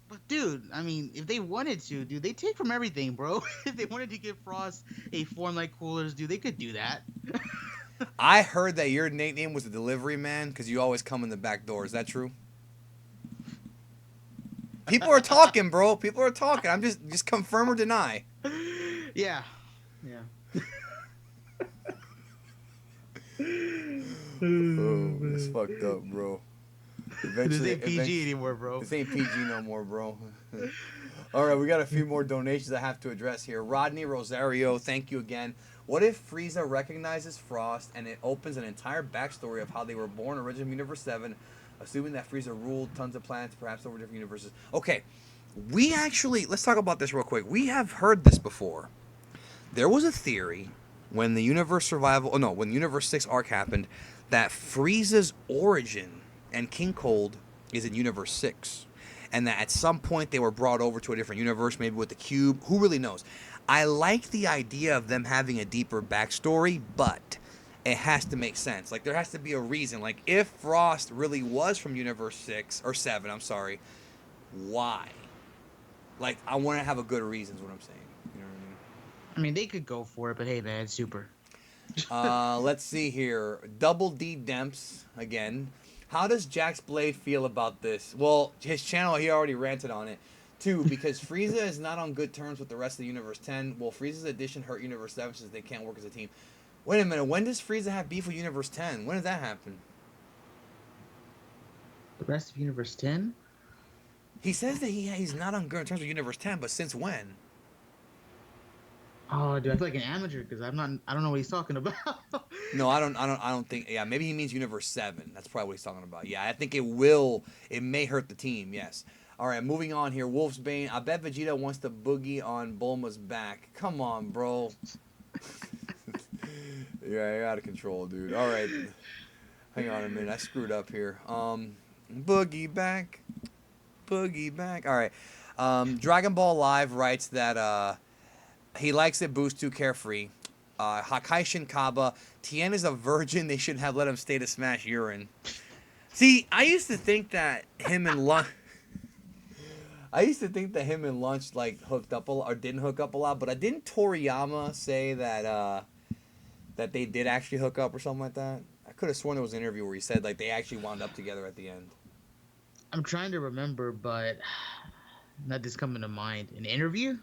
Speaker 2: But dude, I mean, if they wanted to, dude, they take from everything, bro. If they wanted to give Frost a form like Coolers, dude, they could do that.
Speaker 1: I heard that your nickname was the delivery man because you always come in the back door. Is that true? People are talking, bro. People are talking. I'm just confirm or deny.
Speaker 2: Yeah, yeah.
Speaker 1: Oh, it's fucked up, bro.
Speaker 2: This ain't PG anymore, bro.
Speaker 1: This ain't PG no more, bro. All right, we got a few more donations I have to address here. Rodney Rosario, thank you again. What if Frieza recognizes Frost and it opens an entire backstory of how they were born originally in Universe 7, assuming that Frieza ruled tons of planets, perhaps over different universes? Okay, let's talk about this real quick. We have heard this before. There was a theory when the when Universe 6 arc happened, that Frieza's origin and King Cold is in Universe 6. And that at some point they were brought over to a different universe, maybe with the cube. Who really knows? I like the idea of them having a deeper backstory, but it has to make sense. Like, there has to be a reason. Like, if Frost really was from Universe 6, or 7, I'm sorry, why? Like, I want to have a good reason is what I'm saying. You know what I mean?
Speaker 2: I mean, they could go for it, but hey, man, it's Super.
Speaker 1: Let's see here. Double D Demps again. How does Jax Blade feel about this? Well, his channel, he already ranted on it. Too, because Frieza is not on good terms with the rest of the Universe 10. Will Frieza's addition hurt Universe 7 since they can't work as a team? Wait a minute. When does Frieza have beef with Universe 10? When did that happen?
Speaker 2: The rest of Universe 10?
Speaker 1: He says that he's not on good terms with Universe 10, but since when?
Speaker 2: Oh, dude, I feel like an amateur because I don't know what he's talking about.
Speaker 1: No, I don't think. Yeah, maybe he means Universe 7. That's probably what he's talking about. Yeah, I think it may hurt the team. Yes. All right, moving on here. Wolf's Bane. I bet Vegeta wants to boogie on Bulma's back. Come on, bro. Yeah, you're out of control, dude. All right. Hang on a minute. I screwed up here. Boogie back. Boogie back. All right. Dragon Ball Live writes that he likes it Boost too carefree. Hakai Shinkaba. Tien is a virgin. They shouldn't have let him stay to smash urine. See, I used to think that him and Lunch like hooked up or didn't hook up a lot, but didn't Toriyama say that that they did actually hook up or something like that? I could have sworn there was an interview where he said like they actually wound up together at the end.
Speaker 2: I'm trying to remember, but not just coming to mind. An interview?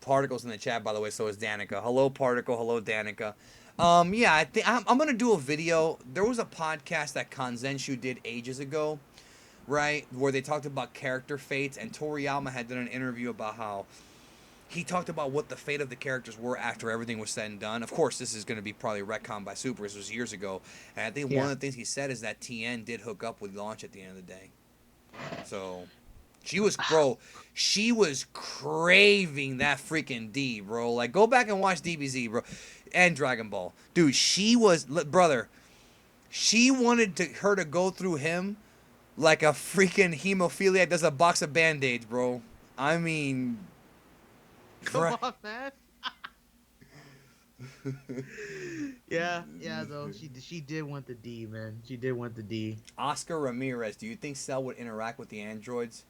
Speaker 1: Particle's in the chat, by the way, so is Danica. Hello, Particle. Hello, Danica. Yeah, I think I'm gonna do a video. There was a podcast that Kanzenshu did ages ago, right, where they talked about character fates, and Toriyama had done an interview about how he talked about what the fate of the characters were after everything was said and done. Of course, this is going to be probably retconned by Super. This was years ago, and I think one of the things he said is that Tien did hook up with Launch at the end of the day. So she was craving that freaking D, bro. Like, go back and watch DBZ, bro, and Dragon Ball, dude. She wanted her to go through him like a freaking hemophiliac does a box of Band-Aids, bro. I mean,
Speaker 2: Come
Speaker 1: Right.
Speaker 2: on, man. Yeah, though she did want the D, man. She did want the D.
Speaker 1: Oscar Ramirez, do you think Cell would interact with the androids?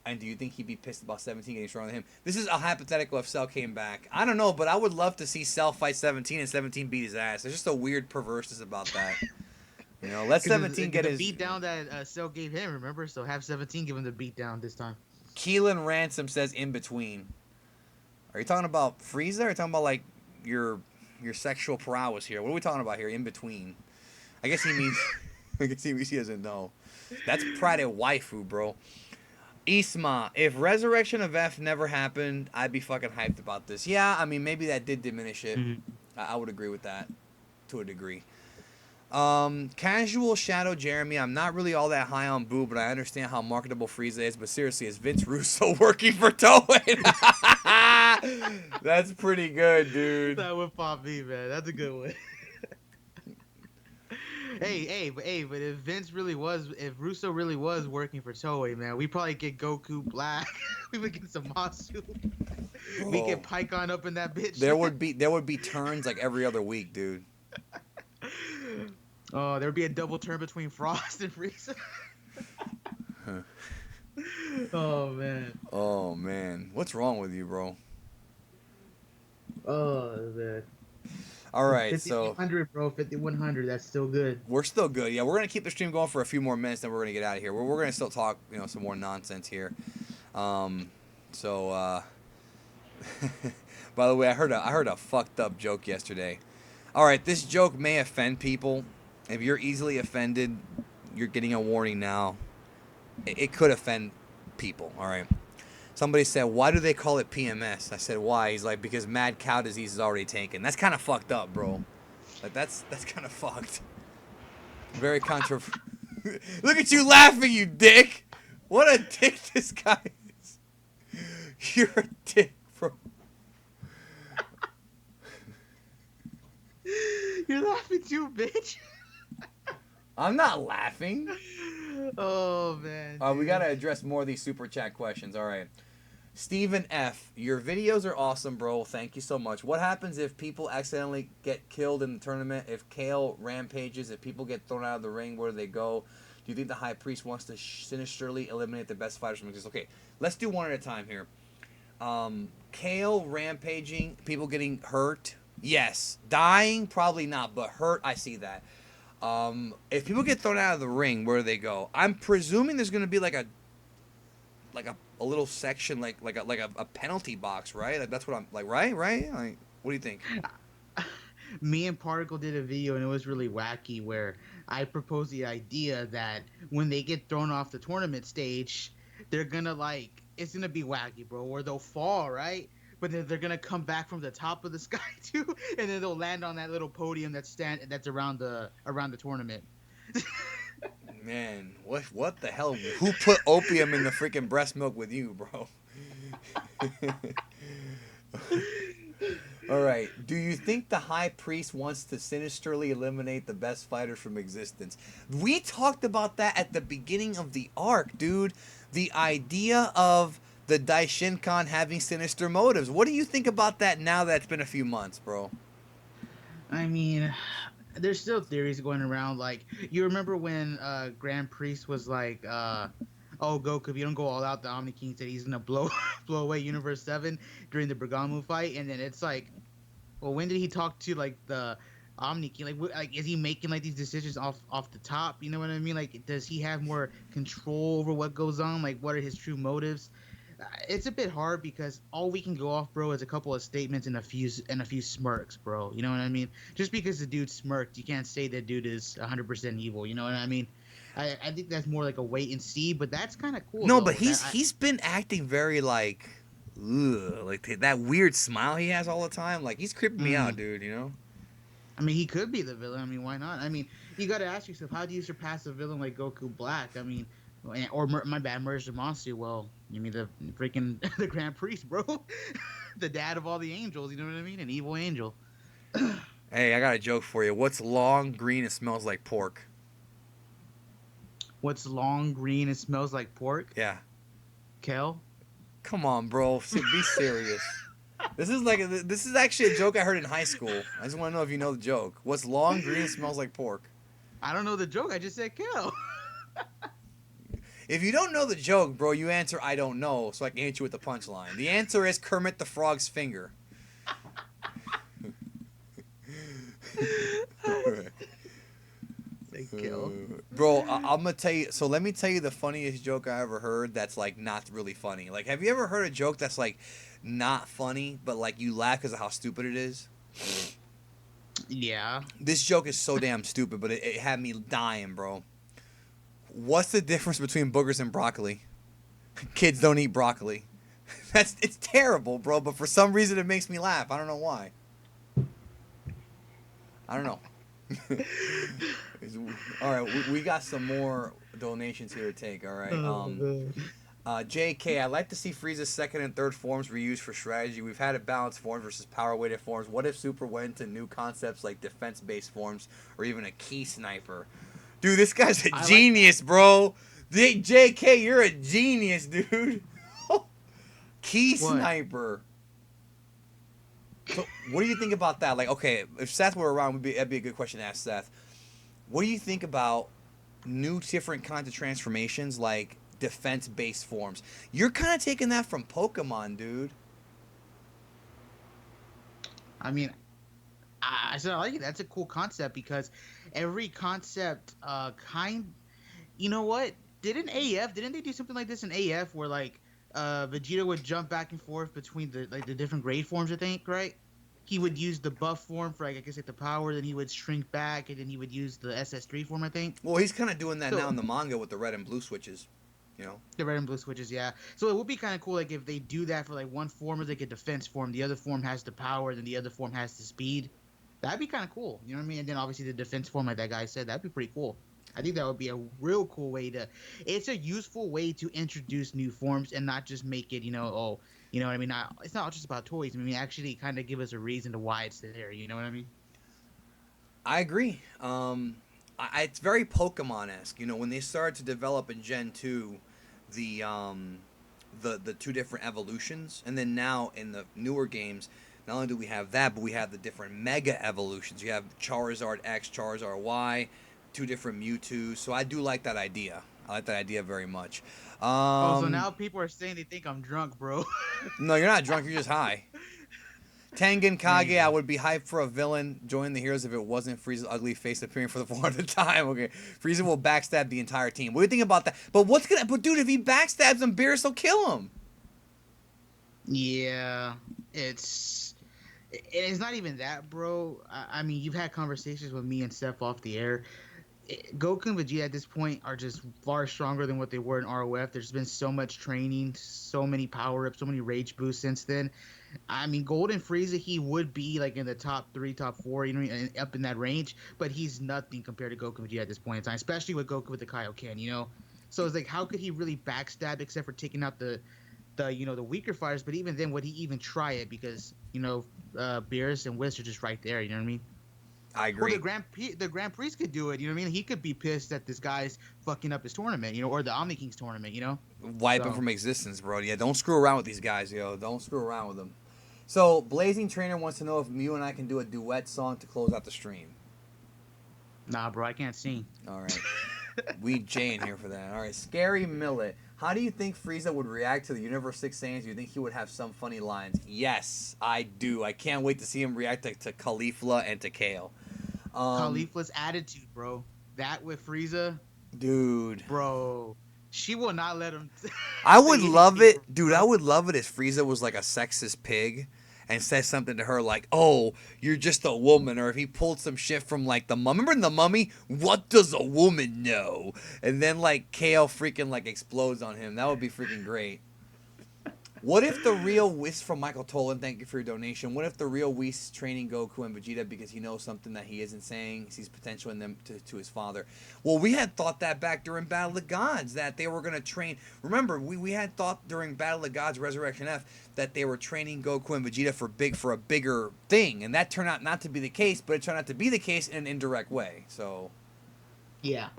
Speaker 1: And do you think he'd be pissed about 17 getting stronger than him? This is a hypothetical if Cell came back. I don't know, but I would love to see Cell fight 17 and 17 beat his ass. There's just a weird perverseness about that. You know, let
Speaker 2: Because
Speaker 1: 17 get
Speaker 2: the
Speaker 1: his.
Speaker 2: beat down that Cell gave him, remember? So have 17 give him the beat down this time.
Speaker 1: Keelan Ransom says in between. Are you talking about Frieza? Or are you talking about like your sexual prowess here? What are we talking about here? In between. I guess he means. I guess he doesn't know. That's pride of waifu, bro. Isma, if Resurrection of F never happened, I'd be fucking hyped about this. Yeah, I mean, maybe that did diminish it.
Speaker 2: Mhm.
Speaker 1: I would agree with that to a degree. Casual Shadow Jeremy, I'm not really all that high on Boo, but I understand how marketable Frieza is. But seriously, is Vince Russo working for Toei? That's pretty good, dude.
Speaker 2: That would pop me, man. That's a good one. But if Russo really was working for Toei, man, we probably get Goku Black. We would get some Masu. We get Pycon up in that bitch.
Speaker 1: There would be turns like every other week, dude.
Speaker 2: Oh, there would be a double turn between Frost and Frieza. Oh man.
Speaker 1: Oh man, what's wrong with you, bro?
Speaker 2: Oh man.
Speaker 1: All right,
Speaker 2: 5100, bro. 5100. That's still good.
Speaker 1: We're still good. Yeah, we're gonna keep the stream going for a few more minutes, then we're gonna get out of here. We're gonna still talk, some more nonsense here. By the way, I heard a fucked up joke yesterday. All right, this joke may offend people. If you're easily offended, you're getting a warning now. It could offend people. All right. Somebody said, "Why do they call it PMS?" I said, "Why?" He's like, "Because mad cow disease is already taken." That's kind of fucked up, bro. Like that's kind of fucked. Very controversial. Look at you laughing, you dick. What a dick this guy is. You're a dick, bro.
Speaker 2: You're laughing too, bitch.
Speaker 1: I'm not laughing.
Speaker 2: Oh man.
Speaker 1: We gotta address more of these super chat questions. All right. Stephen F, your videos are awesome, bro. Thank you so much. What happens if people accidentally get killed in the tournament? If Kale rampages, if people get thrown out of the ring, where do they go? Do you think the High Priest wants to sinisterly eliminate the best fighters from existence? Okay, let's do one at a time here. Kale rampaging, people getting hurt, yes. Dying, probably not, but hurt, I see that. If people get thrown out of the ring, where do they go? I'm presuming there's gonna be like a little section, like a penalty box, right? Like that's what I'm like, right? Like, what do you think?
Speaker 2: Me and Particle did a video and it was really wacky where I proposed the idea that when they get thrown off the tournament stage, they're gonna it's gonna be wacky, bro, where they'll fall, right? But then they're gonna come back from the top of the sky too, and then they'll land on that little podium that's around the tournament.
Speaker 1: Man, what the hell? Who put opium in the freaking breast milk with you, bro? All right. Do you think the High Priest wants to sinisterly eliminate the best fighters from existence? We talked about that at the beginning of the arc, dude. The idea of the Daishinkan having sinister motives. What do you think about that now that it's been a few months, bro?
Speaker 2: I mean, there's still theories going around. Like, you remember when Grand Priest was like, "Oh, Goku, if you don't go all out," the Omni King said he's gonna blow away Universe 7 during the Bergamo fight, and then it's like, well, when did he talk to like the Omni King? Like, is he making like these decisions off the top? You know what I mean? Like, does he have more control over what goes on? Like, what are his true motives? It's a bit hard because all we can go off, bro, is a couple of statements and a few smirks, bro. You know what I mean? Just because the dude smirked, you can't say that dude is 100% evil. You know what I mean? I think that's more like a wait and see, but that's kind of cool.
Speaker 1: No,
Speaker 2: though.
Speaker 1: but he's been acting very like that weird smile he has all the time. Like he's creeping me out, dude. You know?
Speaker 2: I mean, he could be the villain. I mean, why not? I mean, you got to ask yourself, how do you surpass a villain like Goku Black? I mean, or my bad, Merge the Monster. Well, you mean the freaking the Grand Priest, bro, the dad of all the angels. You know what I mean? An evil angel.
Speaker 1: Hey, I got a joke for you. What's long, green, and smells like pork?
Speaker 2: What's long, green, and smells like pork?
Speaker 1: Yeah.
Speaker 2: Kale.
Speaker 1: Come on, bro. Be serious. This is actually a joke I heard in high school. I just want to know if you know the joke. What's long, green, and smells like pork?
Speaker 2: I don't know the joke. I just said Kale.
Speaker 1: If you don't know the joke, bro, you answer I don't know, so I can hit you with the punchline. The answer is Kermit the Frog's finger.
Speaker 2: Say Kale.
Speaker 1: Bro, I'm gonna tell you. So let me tell you the funniest joke I ever heard. That's like not really funny. Like, have you ever heard a joke that's like not funny, but like you laugh because of how stupid it is?
Speaker 2: Yeah.
Speaker 1: This joke is so damn stupid, but it had me dying, bro. What's the difference between boogers and broccoli? Kids don't eat broccoli. It's terrible, bro. But for some reason, it makes me laugh. I don't know why. I don't know. All right, we got some more donations here to take. All right. JK, I'd like to see Frieza's second and third forms reused for strategy. We've had it balanced forms versus power weighted forms. What if Super went into new concepts like defense based forms or even a key sniper? Dude, this guy's a genius, bro. JK, you're a genius, dude. Key sniper. So, what do you think about that? Like, okay, if Seth were around, that'd be a good question to ask Seth. What do you think about new different kinds of transformations, like defense-based forms? You're kind of taking that from Pokemon, dude.
Speaker 2: I mean, I said I like it. That's a cool concept because every concept, you know what? Didn't they do something like this in AF where like Vegeta would jump back and forth between the different grade forms? I think, right? He would use the buff form for, like, I guess, like the power, then he would shrink back, and then he would use the SS3 form, I think.
Speaker 1: Well, he's kind of doing that now in the manga with the red and blue switches, you know?
Speaker 2: The red and blue switches, yeah. So it would be kind of cool, like, if they do that for, like, one form is, like, a defense form, the other form has the power, then the other form has the speed. That'd be kind of cool, you know what I mean? And then, obviously, the defense form, like that guy said, that'd be pretty cool. I think that would be a real cool way to... It's a useful way to introduce new forms and not just make it, you know, oh... You know what I mean? It's not just about toys. I mean, actually kind of give us a reason to why it's there. You know what I mean?
Speaker 1: I agree. It's very Pokemon-esque. You know, when they started to develop in Gen 2 the two different evolutions, and then now in the newer games, not only do we have that, but we have the different Mega evolutions. You have Charizard X, Charizard Y, two different Mewtwo's. So I do like that idea. I like that idea very much.
Speaker 2: So now people are saying they think I'm drunk, bro.
Speaker 1: No, you're not drunk. You're just high. Tengen Kage, I would be hyped for a villain. Join the heroes if it wasn't Frieza's ugly face appearing for the 400th time. Okay, Frieza will backstab the entire team. What do you think about that? But But dude, if he backstabs him, Beerus will kill him.
Speaker 2: Yeah, it's not even that, bro. I mean, you've had conversations with me and Steph off the air. Goku and Vegeta at this point are just far stronger than what they were in ROF. There's been so much training, so many power-ups, so many rage boosts since then. I mean, Golden Frieza, he would be like in the top 3, top 4, you know, up in that range, but he's nothing compared to Goku and Vegeta at this point in time, especially with Goku with the Kaioken, you know? So it's like, how could he really backstab except for taking out the you know, the weaker fighters? But even then, would he even try it? Because, you know, Beerus and Whis are just right there, you know what I mean?
Speaker 1: I agree.
Speaker 2: Well, the Grand Priest could do it. You know what I mean? He could be pissed that this guy's fucking up his tournament, you know, or the Omni Kings tournament, you know?
Speaker 1: Wipe him from existence, bro. Yeah, don't screw around with these guys, yo. Don't screw around with them. So, Blazing Trainer wants to know if you and I can do a duet song to close out the stream.
Speaker 2: Nah, bro, I can't sing.
Speaker 1: All right. We Jay in here for that. All right. Scary Millet. How do you think Frieza would react to the Universe 6 Saiyans? Do you think he would have some funny lines? Yes, I do. I can't wait to see him react to Caulifla and to Kale.
Speaker 2: Caulifla's attitude, bro. That with Frieza,
Speaker 1: dude.
Speaker 2: Bro, she will not let him.
Speaker 1: I would love it, dude. I would love it if Frieza was like a sexist pig and says something to her like, "Oh, you're just a woman," or if he pulled some shit from like the Mummy. Remember in the Mummy? What does a woman know? And then like Kale freaking like explodes on him. That would be freaking great. What if the real Whis from Michael Tolan, thank you for your donation. What if the real Whis training Goku and Vegeta because he knows something that he isn't saying, sees potential in them to his father? Well, we had thought that back during Battle of the Gods, that they were going to train. Remember, we had thought during Battle of the Gods Resurrection F that they were training Goku and Vegeta for a bigger thing, and that turned out not to be the case, but it turned out to be the case in an indirect way. So,
Speaker 2: yeah,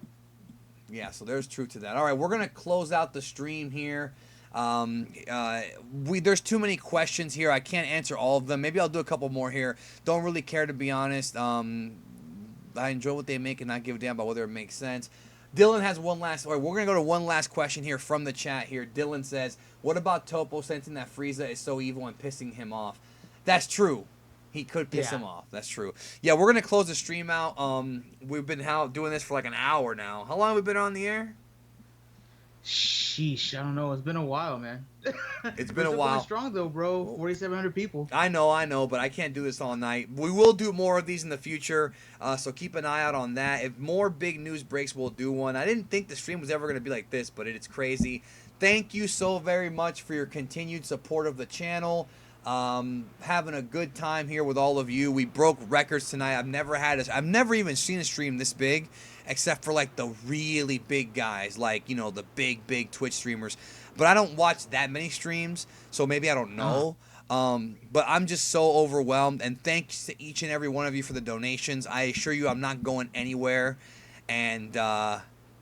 Speaker 1: so there's truth to that. All right, we're going to close out the stream here. There's too many questions here. I can't answer all of them. Maybe I'll do a couple more here. Don't really care, to be honest. I enjoy what they make and not give a damn about whether it makes sense. Dylan has one last. Or we're gonna go to one last question here from the chat. Here, Dylan says, "What about Topo sensing that Frieza is so evil and pissing him off?" That's true. He could piss him off. That's true. Yeah, we're gonna close the stream out. We've been doing this for like an hour now. How long have we been on the air?
Speaker 2: Sheesh, I don't know. It's been a while, man.
Speaker 1: It's
Speaker 2: We're
Speaker 1: been a
Speaker 2: still
Speaker 1: while.
Speaker 2: going strong though, bro. 4,700 people.
Speaker 1: I know, but I can't do this all night. We will do more of these in the future, so keep an eye out on that. If more big news breaks, we'll do one. I didn't think the stream was ever going to be like this, but it's crazy. Thank you so very much for your continued support of the channel. Having a good time here with all of you. We broke records tonight. I've never even seen a stream this big, except for like the really big guys, like, you know, the big Twitch streamers. But I don't watch that many streams, so maybe I don't know. But I'm just so overwhelmed, and thanks to each and every one of you for the donations. I assure you I'm not going anywhere, and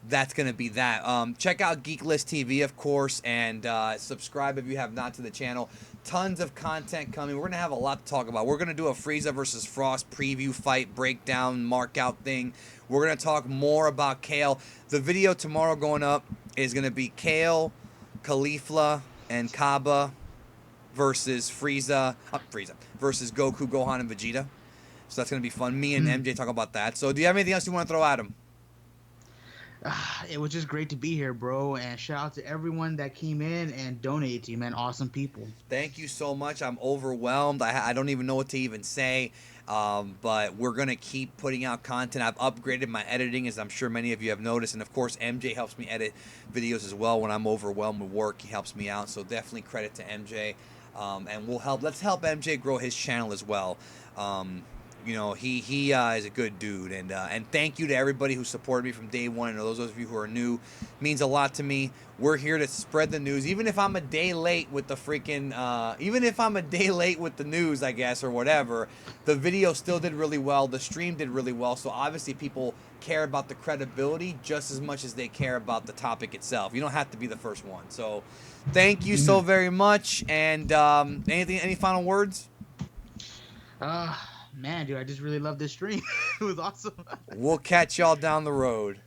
Speaker 1: that's going to be that. Check out Geeklist TV, of course, and subscribe if you have not to the channel. Tons of content coming. We're going to have a lot to talk about. We're going to do a Frieza versus Frost preview fight, breakdown, mark out thing. We're going to talk more about Kale. The video tomorrow going up is going to be Kale, Caulifla, and Kaba versus Frieza versus Goku, Gohan, and Vegeta. So that's going to be fun. Me and MJ talk about that. So do you have anything else you want to throw at him?
Speaker 2: It was just great to be here, bro, and shout out to everyone that came in and donated to you, man. Awesome people.
Speaker 1: Thank you so much. I'm overwhelmed. I don't even know what to even say, but we're going to keep putting out content. I've upgraded my editing, as I'm sure many of you have noticed, and of course MJ helps me edit videos as well. When I'm overwhelmed with work, he helps me out, so definitely credit to MJ, and let's help MJ grow his channel as well. You know, he is a good dude, and thank you to everybody who supported me from day one, and those of you who are new, means a lot to me. We're here to spread the news, even if I'm a day late with the freaking, even if I'm a day late with the news, I guess, or whatever. The video still did really well. The stream did really well. So obviously people care about the credibility just as much as they care about the topic itself. You don't have to be the first one. So thank you so very much. And any final words?
Speaker 2: Man, dude, I just really love this stream. It was awesome.
Speaker 1: We'll catch y'all down the road.